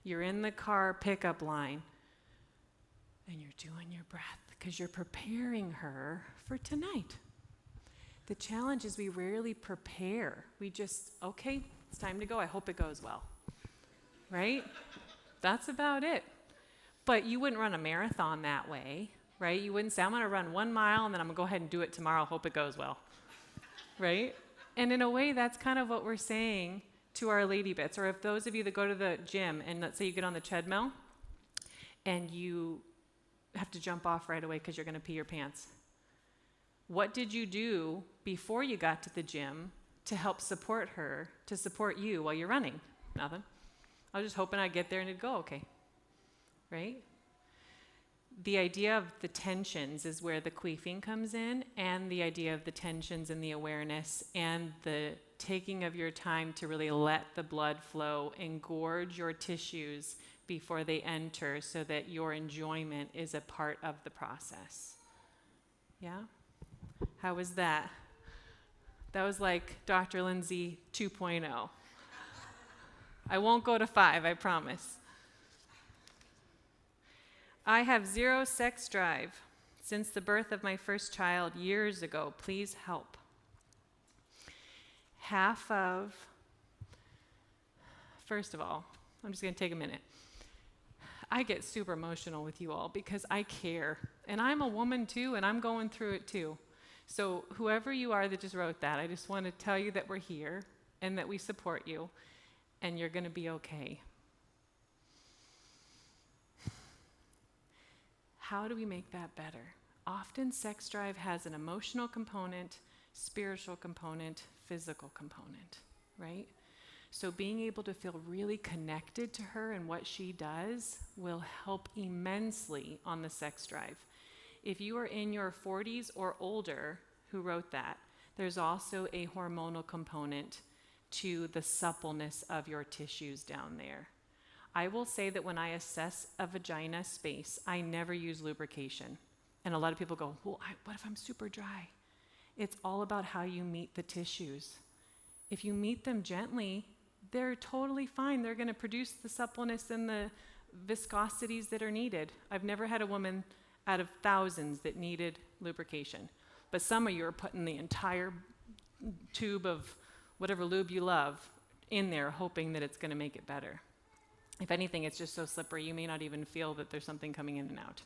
you're in the car pickup line, and you're doing your breath because you're preparing her for tonight. The challenge is we rarely prepare. We just, okay, it's time to go. I hope it goes well, right? That's about it. But you wouldn't run a marathon that way, right? You wouldn't say, I'm going to run 1 mile and then I'm going to go ahead and do it tomorrow. Hope it goes well, right? And in a way, that's kind of what we're saying to our lady bits. Or if those of you that go to the gym and let's say you get on the treadmill and you have to jump off right away because you're going to pee your pants. What did you do before you got to the gym to help support her, to support you while you're running? Nothing. I was just hoping I'd get there and it'd go okay, right? The idea of the tensions is where the queefing comes in, and the idea of the tensions and the awareness and the taking of your time to really let the blood flow, engorge your tissues before they enter so that your enjoyment is a part of the process. Yeah? How was that? That was like Dr. Lindsay 2.0. I won't go to 5, I promise. I have 0 sex drive since the birth of my first child years ago. Please help. Half of first of all, I'm just going to take a minute. I get super emotional with you all because I care. And I'm a woman too, and I'm going through it too. So whoever you are that just wrote that, I just want to tell you that we're here and that we support you, and you're going to be okay. How do we make that better? Often sex drive has an emotional component, spiritual component, physical component, right? So being able to feel really connected to her and what she does will help immensely on the sex drive. If you are in your 40s or older who wrote that, there's also a hormonal component to the suppleness of your tissues down there. I will say that when I assess a vagina space, I never use lubrication. And a lot of people go, well, what if I'm super dry? It's all about how you meet the tissues. If you meet them gently, they're totally fine. They're going to produce the suppleness and the viscosities that are needed. I've never had a woman out of thousands that needed lubrication. But some of you are putting the entire tube of whatever lube you love in there, hoping that it's going to make it better. If anything, it's just so slippery, you may not even feel that there's something coming in and out.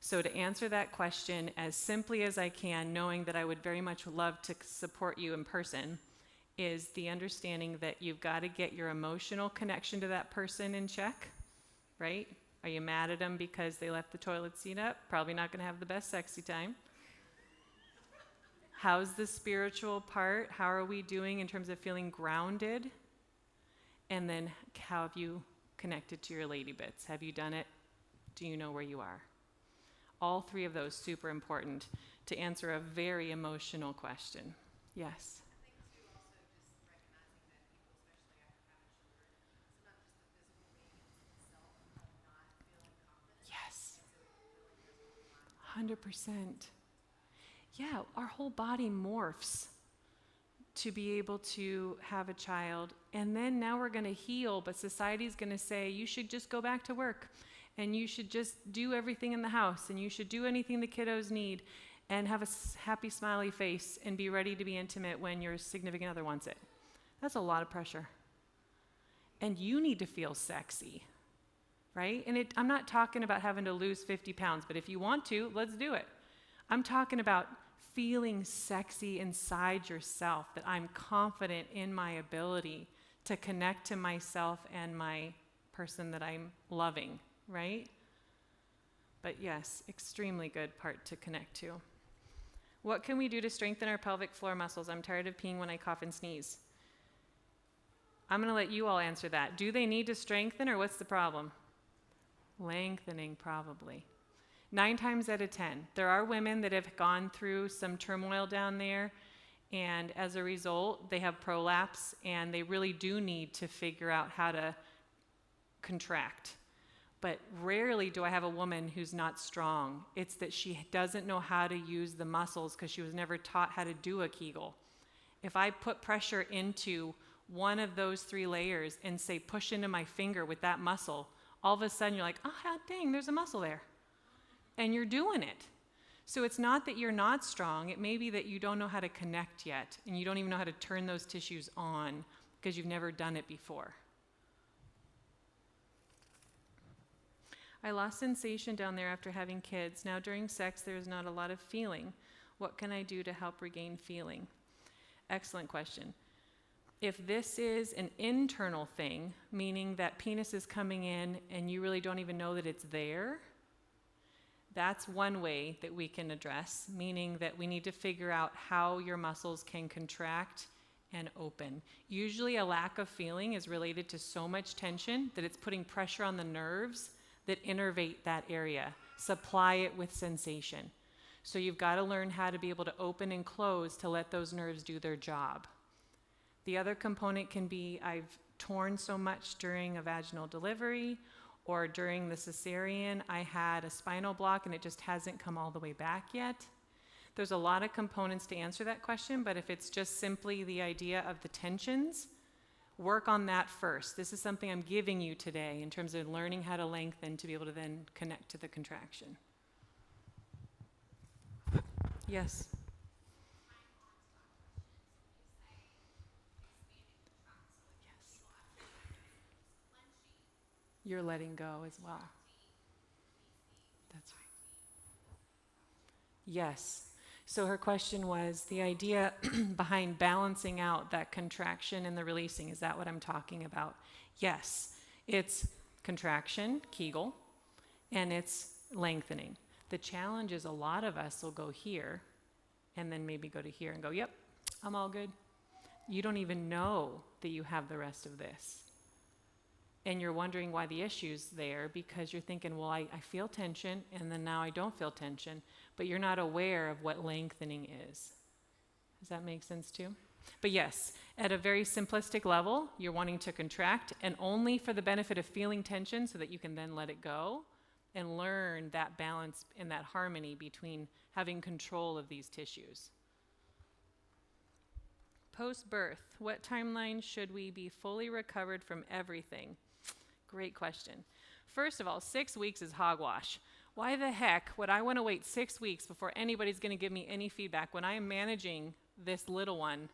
So to answer that question as simply as I can, knowing that I would very much love to support you in person, is the understanding that you've got to get your emotional connection to that person in check, right? Are you mad at them because they left the toilet seat up? Probably not going to have the best sexy time. How's the spiritual part? How are we doing in terms of feeling grounded? And then how have you connected to your lady bits? Have you done it? Do you know where you are? All three of those super important to answer a very emotional question. Yes? I think too also just recognizing that people, especially after having children, sometimes just the physical being itself not feeling confident. Yes. And so it really does take time. 100%. Yeah, our whole body morphs to be able to have a child. And then now we're going to heal, but society's going to say, you should just go back to work. And you should just do everything in the house. And you should do anything the kiddos need. And have a happy, smiley face. And be ready to be intimate when your significant other wants it. That's a lot of pressure. And you need to feel sexy. Right? And I'm not talking about having to lose 50 pounds. But if you want to, let's do it. I'm talking about feeling sexy inside yourself, that I'm confident in my ability to connect to myself and my person that I'm loving, right? But yes, extremely good part to connect to. What can we do to strengthen our pelvic floor muscles? I'm tired of peeing when I cough and sneeze. I'm going to let you all answer that. Do they need to strengthen, or what's the problem? Lengthening, probably. 9 times out of 10, there are women that have gone through some turmoil down there, and as a result, they have prolapse, and they really do need to figure out how to contract. But rarely do I have a woman who's not strong. It's that she doesn't know how to use the muscles because she was never taught how to do a Kegel. If I put pressure into one of those 3 layers and say push into my finger with that muscle, all of a sudden you're like, oh, dang, there's a muscle there. And you're doing it. So it's not that you're not strong. It may be that you don't know how to connect yet, and you don't even know how to turn those tissues on because you've never done it before. I lost sensation down there after having kids. Now during sex, there is not a lot of feeling. What can I do to help regain feeling? Excellent question. If this is an internal thing, meaning that penis is coming in and you really don't even know that it's there, that's one way that we can address, meaning that we need to figure out how your muscles can contract and open. Usually a lack of feeling is related to so much tension that it's putting pressure on the nerves that innervate that area, supply it with sensation. So you've got to learn how to be able to open and close to let those nerves do their job. The other component can be I've torn so much during a vaginal delivery, or during the cesarean, I had a spinal block and it just hasn't come all the way back yet. There's a lot of components to answer that question, but if it's just simply the idea of the tensions, work on that first. This is something I'm giving you today in terms of learning how to lengthen to be able to then connect to the contraction. Yes? You're letting go as well. That's right. Yes. So her question was the idea behind balancing out that contraction and the releasing. Is that what I'm talking about? Yes. It's contraction, Kegel, and it's lengthening. The challenge is a lot of us will go here and then maybe go to here and go, yep, I'm all good. You don't even know that you have the rest of this. And you're wondering why the issue's there because you're thinking, well, I feel tension and then now I don't feel tension, but you're not aware of what lengthening is. Does that make sense too? But yes, at a very simplistic level, you're wanting to contract and only for the benefit of feeling tension so that you can then let it go and learn that balance and that harmony between having control of these tissues. Post-birth, what timeline should we be fully recovered from everything? Great question. First of all, 6 weeks is hogwash. Why the heck would I want to wait 6 weeks before anybody's going to give me any feedback when I am managing this little one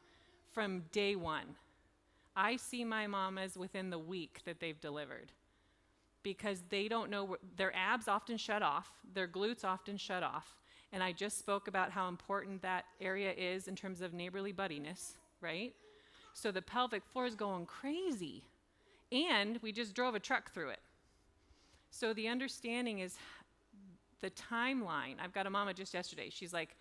from day one? I see my mamas within the week that they've delivered because they don't know, their abs often shut off, their glutes often shut off, and I just spoke about how important that area is in terms of neighborly buddiness, right? So the pelvic floor is going crazy, and we just drove a truck through it. So the understanding is the timeline. I've got a mama just yesterday. She's like,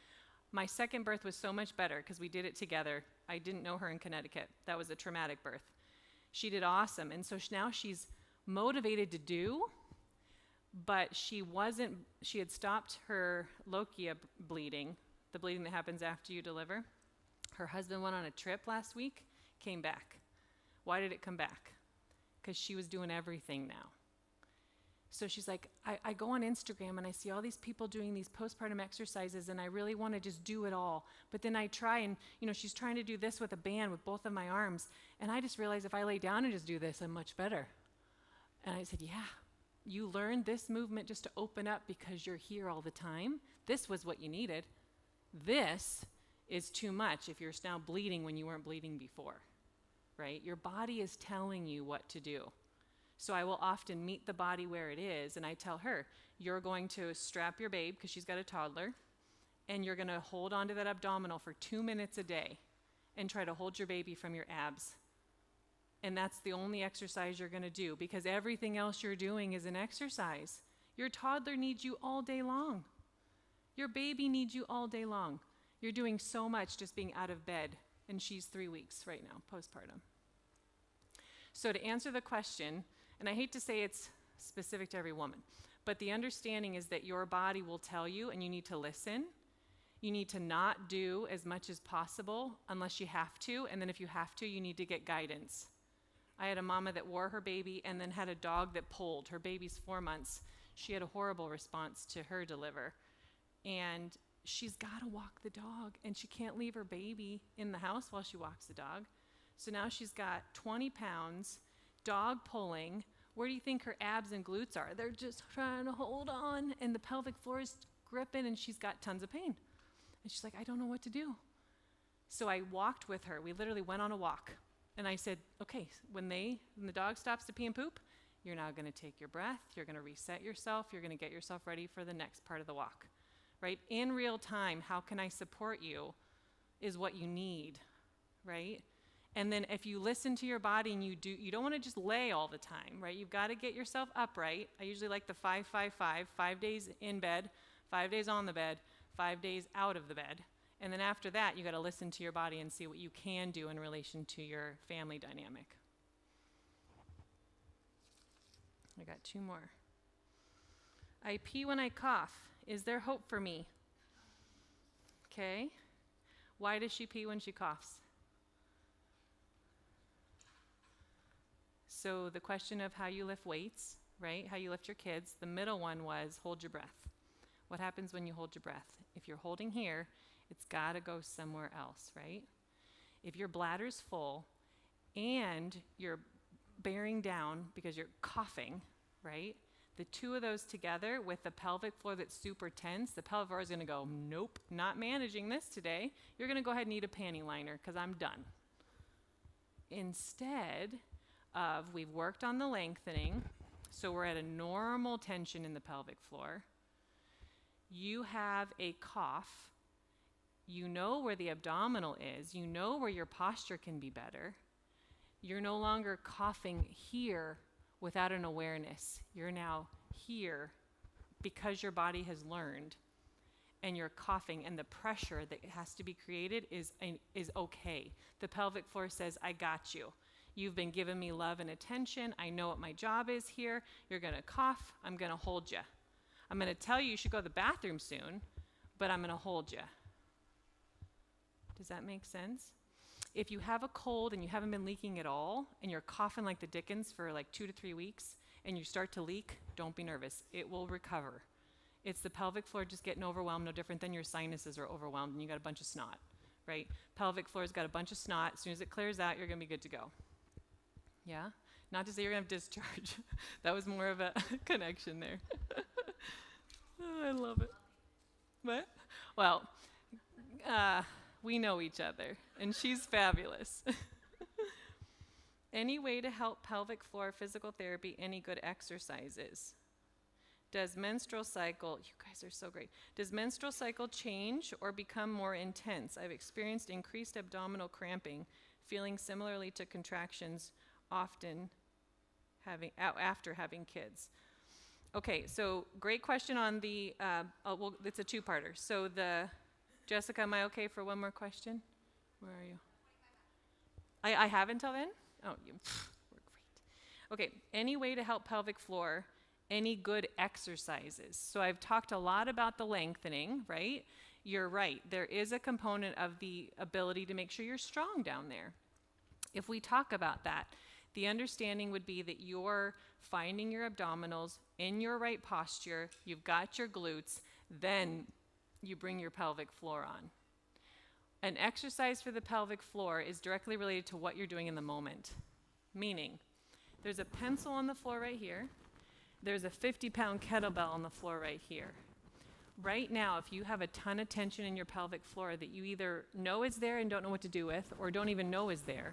my second birth was so much better because we did it together. I didn't know her in Connecticut. That was a traumatic birth. She did awesome. And so now she's motivated to do, but she had stopped her lochia bleeding, the bleeding that happens after you deliver. Her husband went on a trip last week, came back. Why did it come back? Because she was doing everything now. So she's like, I go on Instagram and I see all these people doing these postpartum exercises and I really want to just do it all. But then I try and, she's trying to do this with a band with both of my arms. And I just realized if I lay down and just do this, I'm much better. And I said, yeah, you learned this movement just to open up because you're here all the time. This was what you needed. This is too much if you're now bleeding when you weren't bleeding before, right? Your body is telling you what to do. So I will often meet the body where it is, and I tell her, you're going to strap your babe, because she's got a toddler, and you're going to hold onto that abdominal for 2 minutes a day and try to hold your baby from your abs. And that's the only exercise you're going to do, because everything else you're doing is an exercise. Your toddler needs you all day long. Your baby needs you all day long. You're doing so much just being out of bed, and she's 3 weeks right now, postpartum. So to answer the question, and I hate to say it's specific to every woman, but the understanding is that your body will tell you and you need to listen. You need to not do as much as possible unless you have to, and then if you have to, you need to get guidance. I had a mama that wore her baby and then had a dog that pulled. Her baby's 4 months. She had a horrible response to her deliver. And she's got to walk the dog, and she can't leave her baby in the house while she walks the dog. So now she's got 20 pounds, dog pulling. Where do you think her abs and glutes are? They're just trying to hold on, and the pelvic floor is gripping, and she's got tons of pain. And she's like, I don't know what to do. So I walked with her. We literally went on a walk. And I said, okay, when the dog stops to pee and poop, you're now going to take your breath. You're going to reset yourself. You're going to get yourself ready for the next part of the walk, right? In real time, how can I support you is what you need, right? And then if you listen to your body and you don't want to just lay all the time, right? You've got to get yourself upright. I usually like the 5-5-5, 5 days in bed, 5 days on the bed, 5 days out of the bed. And then after that, you got to listen to your body and see what you can do in relation to your family dynamic. I got 2 more. I pee when I cough. Is there hope for me? Okay. Why does she pee when she coughs? So the question of how you lift weights, right? How you lift your kids. The middle one was hold your breath. What happens when you hold your breath? If you're holding here, it's got to go somewhere else, right? If your bladder's full and you're bearing down because you're coughing, right? The two of those together with the pelvic floor that's super tense, the pelvic floor is going to go, nope, not managing this today. You're going to go ahead and need a panty liner because I'm done. Instead of we've worked on the lengthening, So we're at a normal tension in the pelvic floor. You have a cough. You know where the abdominal is. You know where your posture can be better. You're no longer coughing here without an awareness. You're now here because your body has learned, and you're coughing, and the pressure that has to be created is okay. The pelvic floor says, I got you. You've been giving me love and attention. I know what my job is here. You're going to cough. I'm going to hold you. I'm going to tell you should go to the bathroom soon, but I'm going to hold you. Does that make sense? If you have a cold and you haven't been leaking at all, and you're coughing like the dickens for like 2 to 3 weeks, and you start to leak, don't be nervous. It will recover. It's the pelvic floor just getting overwhelmed, no different than your sinuses are overwhelmed and you got a bunch of snot, right? Pelvic floor's got a bunch of snot. As soon as it clears out, you're going to be good to go. Yeah? Not to say you're going to have discharge. That was more of a connection there. Oh, I love it. What? Well, we know each other, and she's fabulous. Any way to help pelvic floor physical therapy, any good exercises? Does menstrual cycle, you guys are so great. Does menstrual cycle change or become more intense? I've experienced increased abdominal cramping, feeling similarly to contractions often after having kids. Okay, so great question on the, well, it's a two-parter. So Jessica, am I okay for one more question? Where are you? I have until then? Oh, we're great. Okay, any way to help pelvic floor, any good exercises? So I've talked a lot about the lengthening, right? You're right. There is a component of the ability to make sure you're strong down there. If we talk about that, the understanding would be that you're finding your abdominals in your right posture, you've got your glutes, then you bring your pelvic floor on. An exercise for the pelvic floor is directly related to what you're doing in the moment. Meaning, there's a pencil on the floor right here. There's a 50-pound kettlebell on the floor right here. Right now, if you have a ton of tension in your pelvic floor that you either know is there and don't know what to do with, or don't even know is there,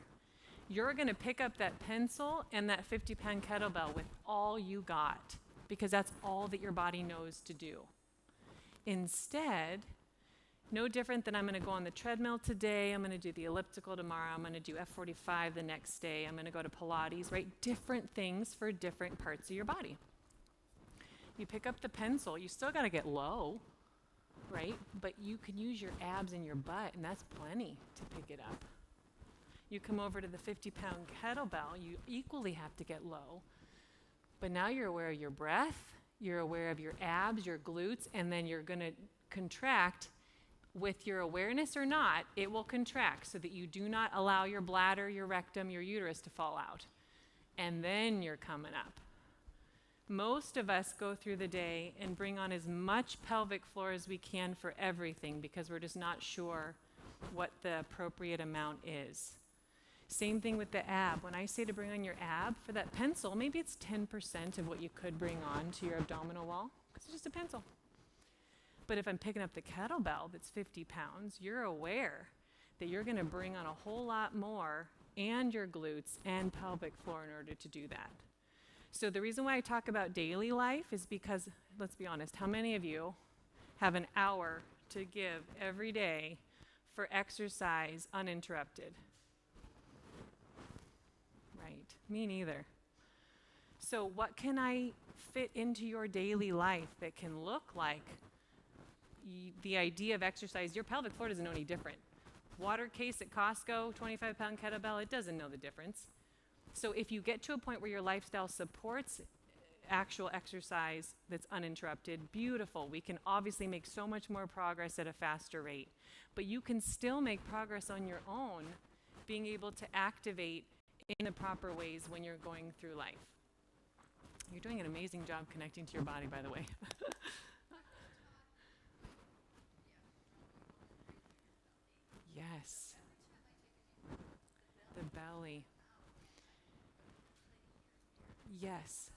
you're going to pick up that pencil and that 50-pound kettlebell with all you got, because that's all that your body knows to do. Instead, no different than I'm going to go on the treadmill today, I'm going to do the elliptical tomorrow, I'm going to do F45 the next day, I'm going to go to Pilates, right? Different things for different parts of your body. You pick up the pencil, you still got to get low, right? But you can use your abs and your butt, and that's plenty to pick it up. You come over to the 50-pound kettlebell, you equally have to get low. But now you're aware of your breath, you're aware of your abs, your glutes, and then you're going to contract. With your awareness or not, it will contract so that you do not allow your bladder, your rectum, your uterus to fall out. And then you're coming up. Most of us go through the day and bring on as much pelvic floor as we can for everything because we're just not sure what the appropriate amount is. Same thing with the ab. When I say to bring on your ab for that pencil, maybe it's 10% of what you could bring on to your abdominal wall because it's just a pencil. But if I'm picking up the kettlebell that's 50 pounds, you're aware that you're going to bring on a whole lot more and your glutes and pelvic floor in order to do that. So the reason why I talk about daily life is because, let's be honest, how many of you have an hour to give every day for exercise uninterrupted? Right, me neither. So what can I fit into your daily life that can look like the idea of exercise? Your pelvic floor doesn't know any different. Water case at Costco, 25-pound kettlebell, it doesn't know the difference. So if you get to a point where your lifestyle supports actual exercise that's uninterrupted, beautiful. We can obviously make so much more progress at a faster rate. But you can still make progress on your own, being able to activate in the proper ways when you're going through life. You're doing an amazing job connecting to your body, by the way. Yes. The belly. Yes.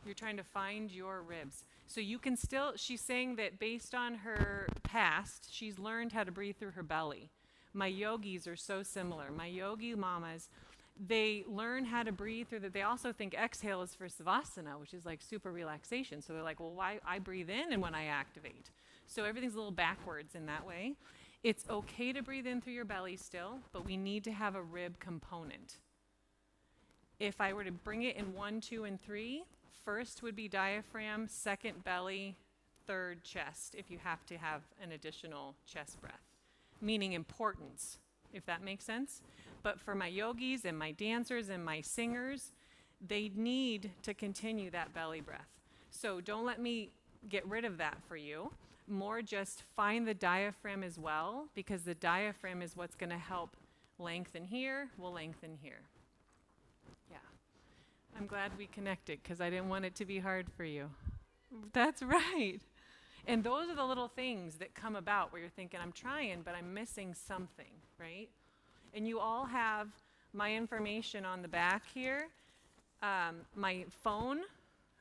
You're trying to find your ribs. So you can still, she's saying that based on her past, she's learned how to breathe through her belly. My yogis are so similar. My yogi mamas, They learn how to breathe through that. They also think exhale is for savasana, which is like super relaxation. So they're like, well, why I breathe in and when I activate. So everything's a little backwards in that way. It's okay to breathe in through your belly still, but we need to have a rib component. If I were to bring it in 1, 2, and 3, first would be diaphragm, second belly, third chest, if you have to have an additional chest breath, meaning importance, if that makes sense. But for my yogis and my dancers and my singers, they need to continue that belly breath. So don't let me get rid of that for you. More just find the diaphragm as well, because the diaphragm is what's going to help lengthen here, will lengthen here. Yeah. I'm glad we connected because I didn't want it to be hard for you. That's right. And those are the little things that come about where you're thinking, I'm trying, but I'm missing something, right? And you all have my information on the back here, my phone,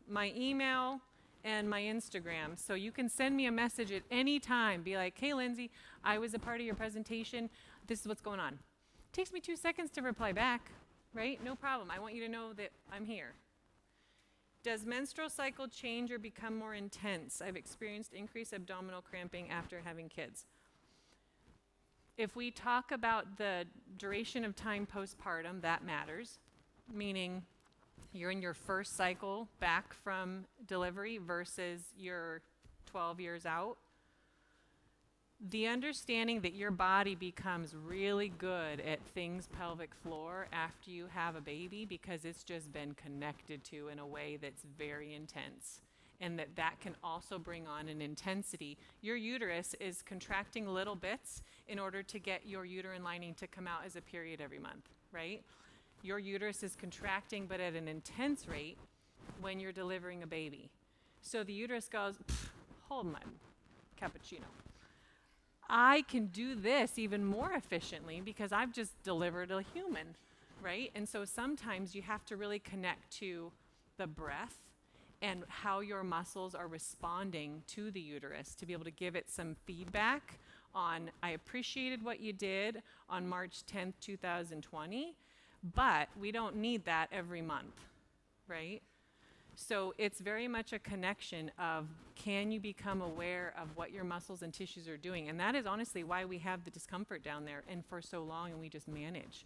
my email, and my Instagram. So you can send me a message at any time. Be like, hey, Lindsay, I was a part of your presentation. This is what's going on. It takes me 2 seconds to reply back, right? No problem. I want you to know that I'm here. Does menstrual cycle change or become more intense? I've experienced increased abdominal cramping after having kids. If we talk about the duration of time postpartum, that matters, meaning you're in your first cycle back from delivery versus you're 12 years out. The understanding that your body becomes really good at things pelvic floor after you have a baby because it's just been connected to in a way that's very intense, and that can also bring on an intensity. Your uterus is contracting little bits in order to get your uterine lining to come out as a period every month, right? Your uterus is contracting, but at an intense rate when you're delivering a baby. So the uterus goes, hold my cappuccino. I can do this even more efficiently because I've just delivered a human, right? And so sometimes you have to really connect to the breath and how your muscles are responding to the uterus to be able to give it some feedback on, I appreciated what you did on March 10th, 2020, but we don't need that every month, right? So it's very much a connection of, can you become aware of what your muscles and tissues are doing? And that is honestly why we have the discomfort down there and for so long, and we just manage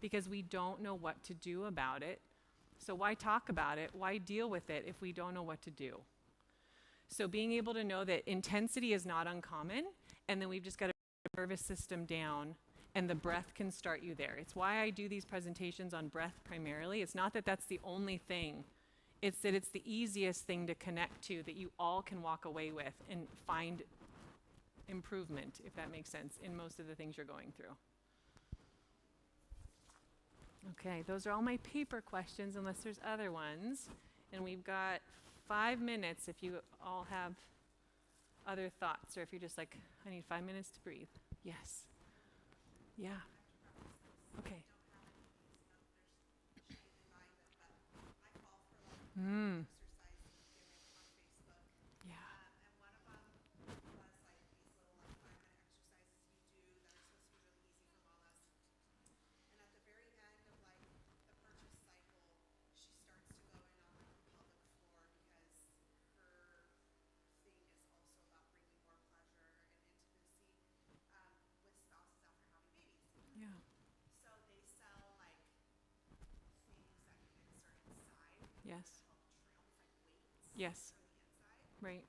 because we don't know what to do about it. So why talk about it? Why deal with it if we don't know what to do? So being able to know that intensity is not uncommon, and then we've just got to bring the nervous system down, and the breath can start you there. It's why I do these presentations on breath primarily. It's not that that's the only thing. It's that it's the easiest thing to connect to that you all can walk away with and find improvement, if that makes sense, in most of the things you're going through. Okay, those are all my paper questions unless there's other ones. And we've got 5 minutes if you all have other thoughts, or if you're just like, I need 5 minutes to breathe. Yes. Yeah. Okay. Mm. Yeah. Yeah. Yes. Yes. Right.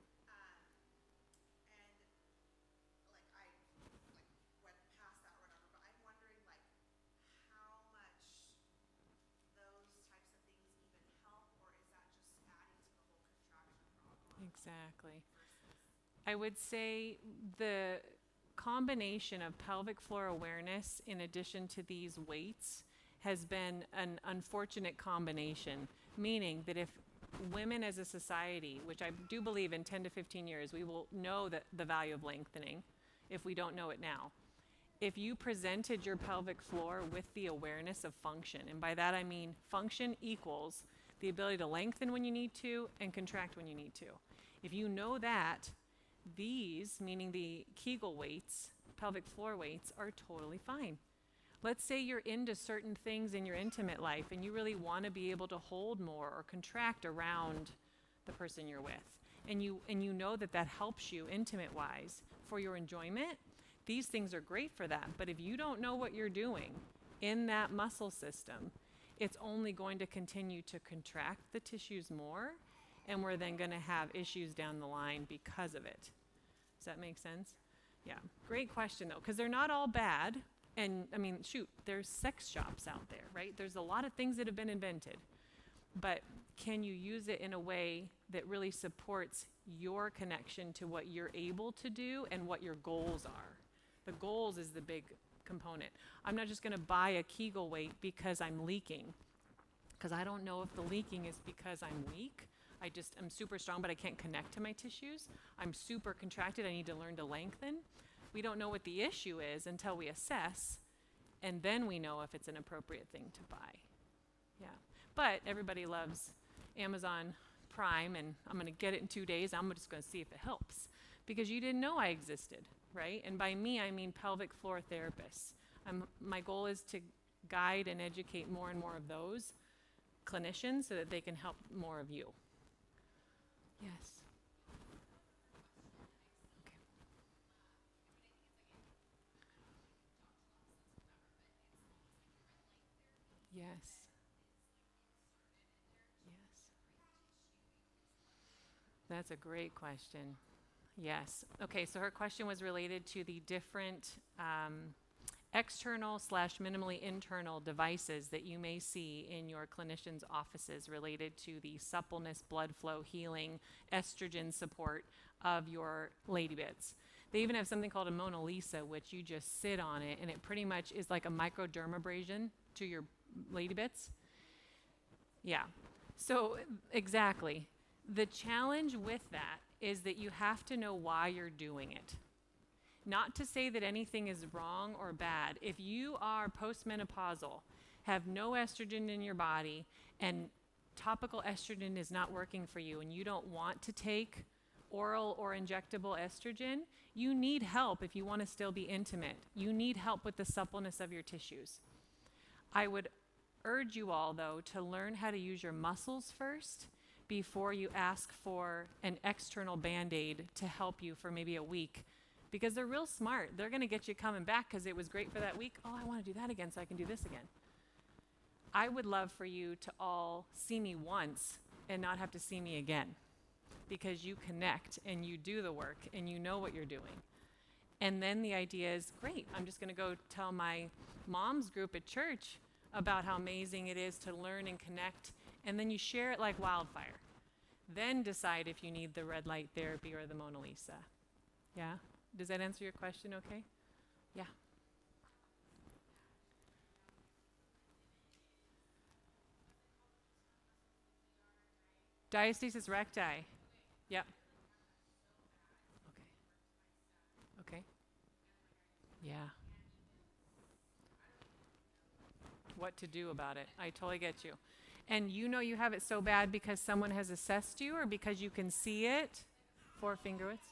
Exactly. I would say the combination of pelvic floor awareness in addition to these weights has been an unfortunate combination, meaning that if women as a society, which I do believe in 10 to 15 years, we will know that the value of lengthening if we don't know it now. If you presented your pelvic floor with the awareness of function, and by that I mean function equals the ability to lengthen when you need to and contract when you need to. If you know that, these, meaning the Kegel weights, pelvic floor weights, are totally fine. Let's say you're into certain things in your intimate life and you really want to be able to hold more or contract around the person you're with. And you know that that helps you intimate wise for your enjoyment. These things are great for that. But if you don't know what you're doing in that muscle system, it's only going to continue to contract the tissues more, and we're then going to have issues down the line because of it. Does that make sense? Yeah, great question though, because they're not all bad. And I mean, shoot, there's sex shops out there, right? There's a lot of things that have been invented. But can you use it in a way that really supports your connection to what you're able to do and what your goals are? The goals is the big component. I'm not just going to buy a Kegel weight because I'm leaking, because I don't know if the leaking is because I'm weak. I'm super strong, but I can't connect to my tissues. I'm super contracted. I need to learn to lengthen. We don't know what the issue is until we assess, and then we know if it's an appropriate thing to buy. Yeah. But everybody loves Amazon Prime, and I'm going to get it in 2 days. I'm just going to see if it helps, because you didn't know I existed, right? And by me, I mean pelvic floor therapists. My goal is to guide and educate more and more of those clinicians so that they can help more of you. Yes. Okay. Yes. Yes. That's a great question. Yes. Okay, so her question was related to the different external / minimally internal devices that you may see in your clinician's offices related to the suppleness, blood flow, healing, estrogen support of your lady bits. They even have something called a Mona Lisa, which you just sit on it, and it pretty much is like a microdermabrasion to your lady bits. Yeah. So exactly. The challenge with that is that you have to know why you're doing it. Not to say that anything is wrong or bad. If you are postmenopausal, have no estrogen in your body, and topical estrogen is not working for you, and you don't want to take oral or injectable estrogen, you need help if you want to still be intimate. You need help with the suppleness of your tissues. I would urge you all, though, to learn how to use your muscles first before you ask for an external Band-Aid to help you for maybe a week. Because they're real smart. They're going to get you coming back because it was great for that week. Oh, I want to do that again so I can do this again. I would love for you to all see me once and not have to see me again, because you connect and you do the work and you know what you're doing. And then the idea is, great, I'm just going to go tell my mom's group at church about how amazing it is to learn and connect. And then you share it like wildfire. Then decide if you need the red light therapy or the Mona Lisa. Yeah? Does that answer your question okay? Yeah. Diastasis recti. Yep. Okay. Okay. Yeah. What to do about it. I totally get you. And you know you have it so bad because someone has assessed you, or because you can see it? 4 finger widths?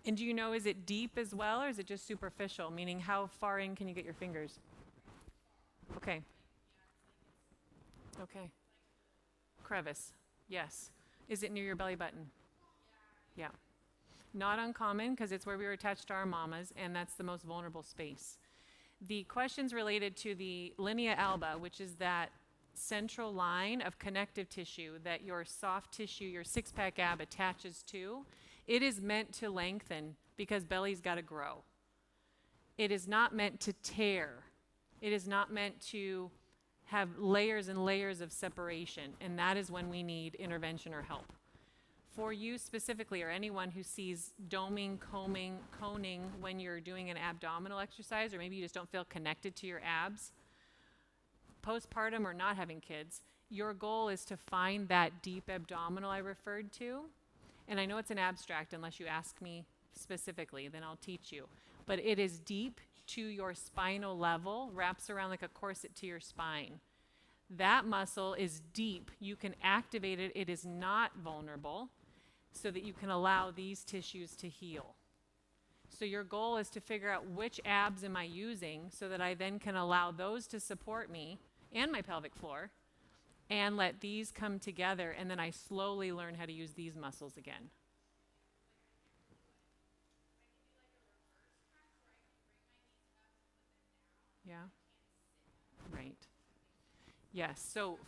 And do you know, is it deep as well, or is it just superficial? Meaning, how far in can you get your fingers? Okay. Okay. Crevice. Yes. Is it near your belly button? Yeah. Not uncommon, because it's where we were attached to our mamas, and that's the most vulnerable space. The questions related to the linea alba, which is that central line of connective tissue that your soft tissue, your six-pack ab attaches to, it is meant to lengthen because belly's got to grow. It is not meant to tear. It is not meant to have layers and layers of separation, and that is when we need intervention or help. For you specifically, or anyone who sees doming, coning when you're doing an abdominal exercise, or maybe you just don't feel connected to your abs, postpartum or not having kids, your goal is to find that deep abdominal I referred to. And I know it's an abstract unless you ask me specifically, then I'll teach you. But it is deep to your spinal level, wraps around like a corset to your spine. That muscle is deep. You can activate it. It is not vulnerable, so that you can allow these tissues to heal. So your goal is to figure out which abs am I using so that I then can allow those to support me and my pelvic floor and let these come together, and then I slowly learn how to use these muscles again. Yeah. Right. Yes. So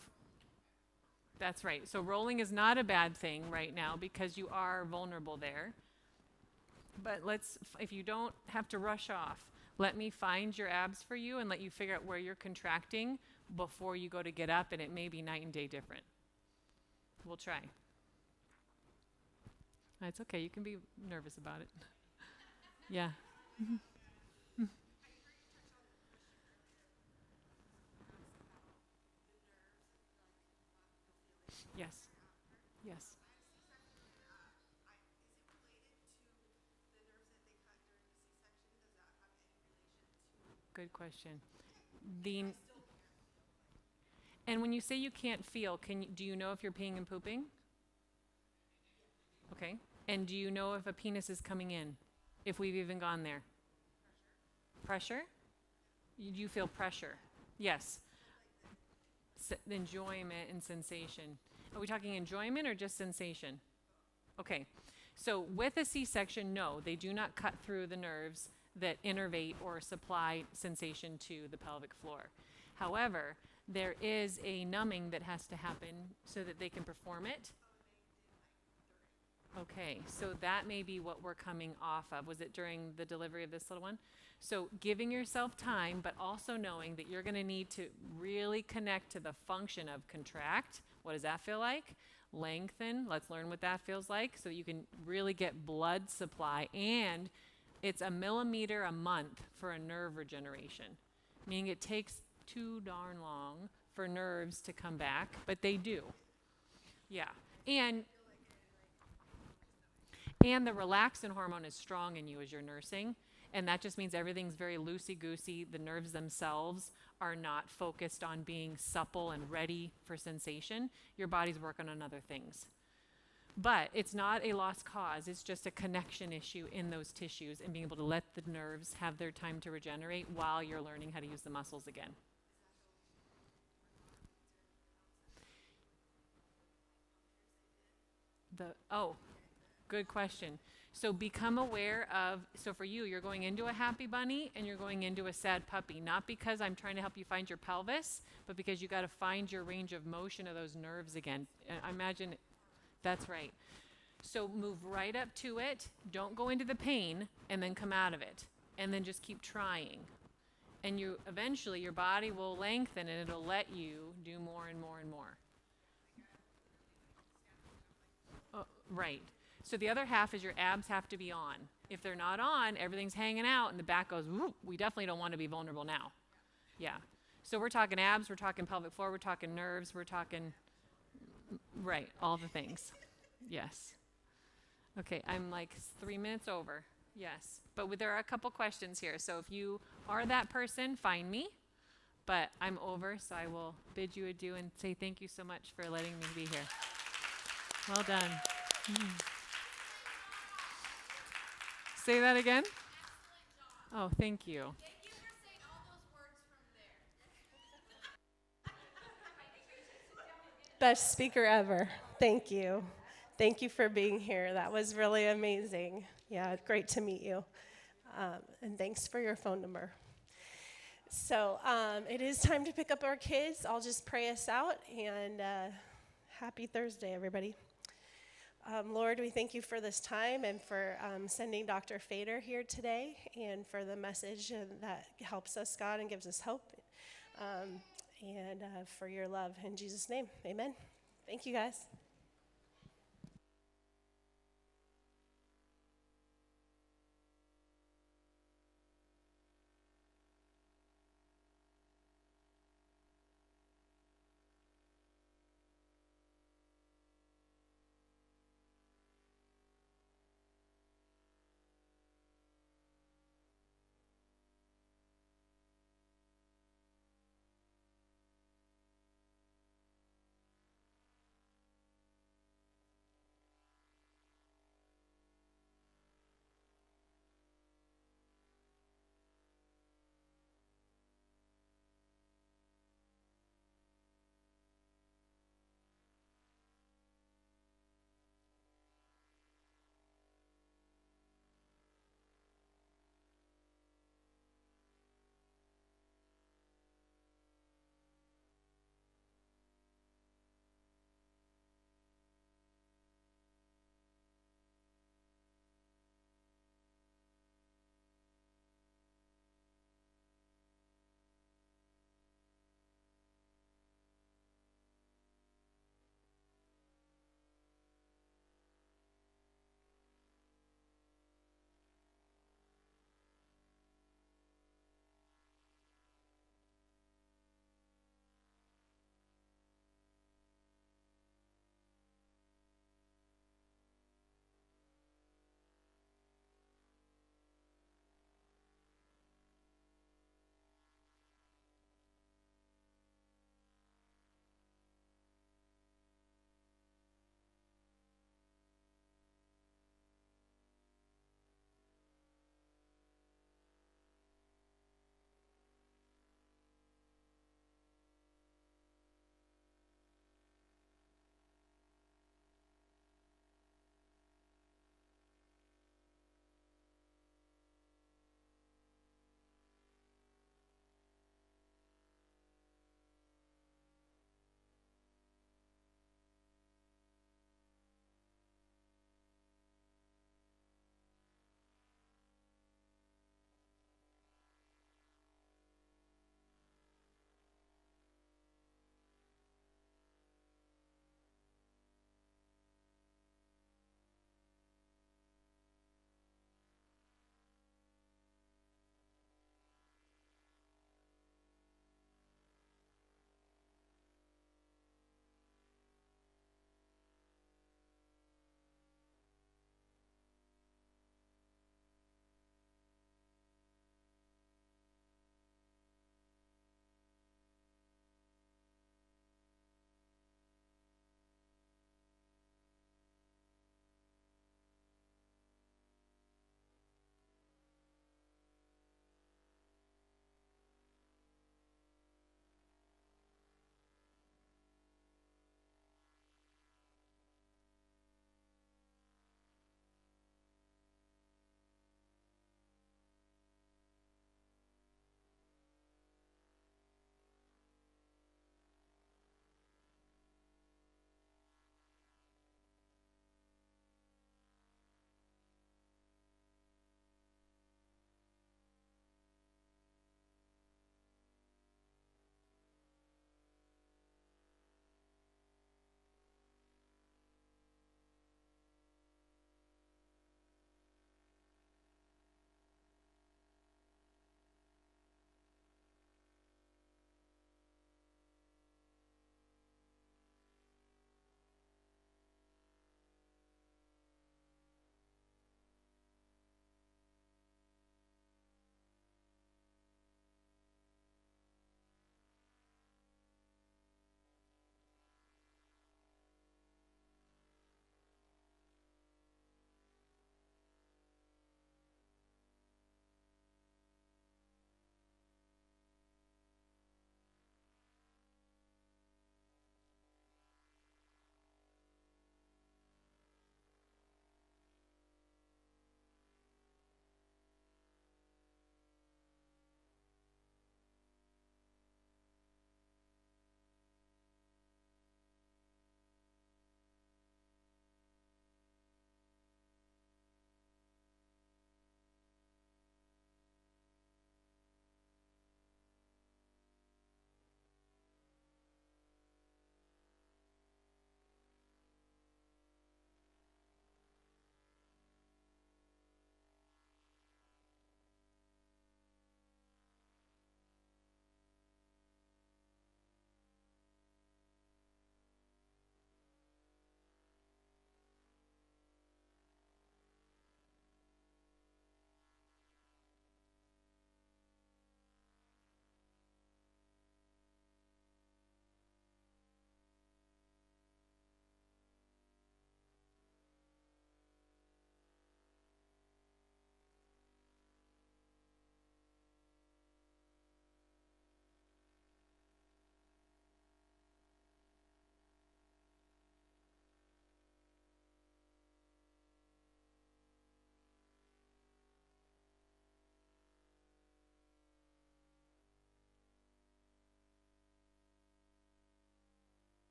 that's right. So rolling is not a bad thing right now because you are vulnerable there. But if you don't have to rush off, let me find your abs for you and let you figure out where you're contracting before you go to get up, and it may be night and day different. We'll try. It's okay. You can be nervous about it. Yeah. Yes. Yes. Good question. The and when you say you can't feel, do you know if you're peeing and pooping? Okay. And do you know if a penis is coming in? If we've even gone there? Pressure? You feel pressure? Yes. Enjoyment and sensation. Are we talking enjoyment or just sensation? Okay. So with a C-section, no, they do not cut through the nerves that innervate or supply sensation to the pelvic floor. However, there is a numbing that has to happen so that they can perform it. Okay, so that may be what we're coming off of. Was it during the delivery of this little one? So giving yourself time, but also knowing that you're going to need to really connect to the function of contract. What does that feel like? Lengthen. Let's learn what that feels like so you can really get blood supply. And it's 1 millimeter a month for a nerve regeneration, meaning it takes too darn long for nerves to come back, but they do. Yeah. And the relaxin hormone is strong in you as you're nursing, and that just means everything's very loosey-goosey. The nerves themselves are not focused on being supple and ready for sensation. Your body's working on other things. But it's not a lost cause. It's just a connection issue in those tissues and being able to let the nerves have their time to regenerate while you're learning how to use the muscles again. Good question. So become aware of, so for you, you're going into a happy bunny and you're going into a sad puppy, not because I'm trying to help you find your pelvis, but because you got to find your range of motion of those nerves again. I imagine that's right. So move right up to it. Don't go into the pain and then come out of it. And then just keep trying. And you eventually your body will lengthen and it'll let you do more and more and more. Right. So the other half is your abs have to be on. If they're not on, everything's hanging out and the back goes, whoop, we definitely don't want to be vulnerable now. Yeah. So we're talking abs, we're talking pelvic floor, we're talking nerves, we're talking, right, all the things. Yes. Okay, I'm like 3 minutes over. Yes. But there are a couple questions here. So if you are that person, find me. But I'm over, so I will bid you adieu and say thank you so much for letting me be here. Well done. Say that again? Oh, thank you. Thank you for saying all those words from there. Best speaker ever. Thank you. Thank you for being here. That was really amazing. Yeah, great to meet you. And thanks for your phone number. So it is time to pick up our kids. I'll just pray us out, and happy Thursday, everybody. Lord, we thank you for this time and for sending Dr. Fader here today and for the message that helps us, God, and gives us hope, and for your love. In Jesus' name, amen. Thank you, guys.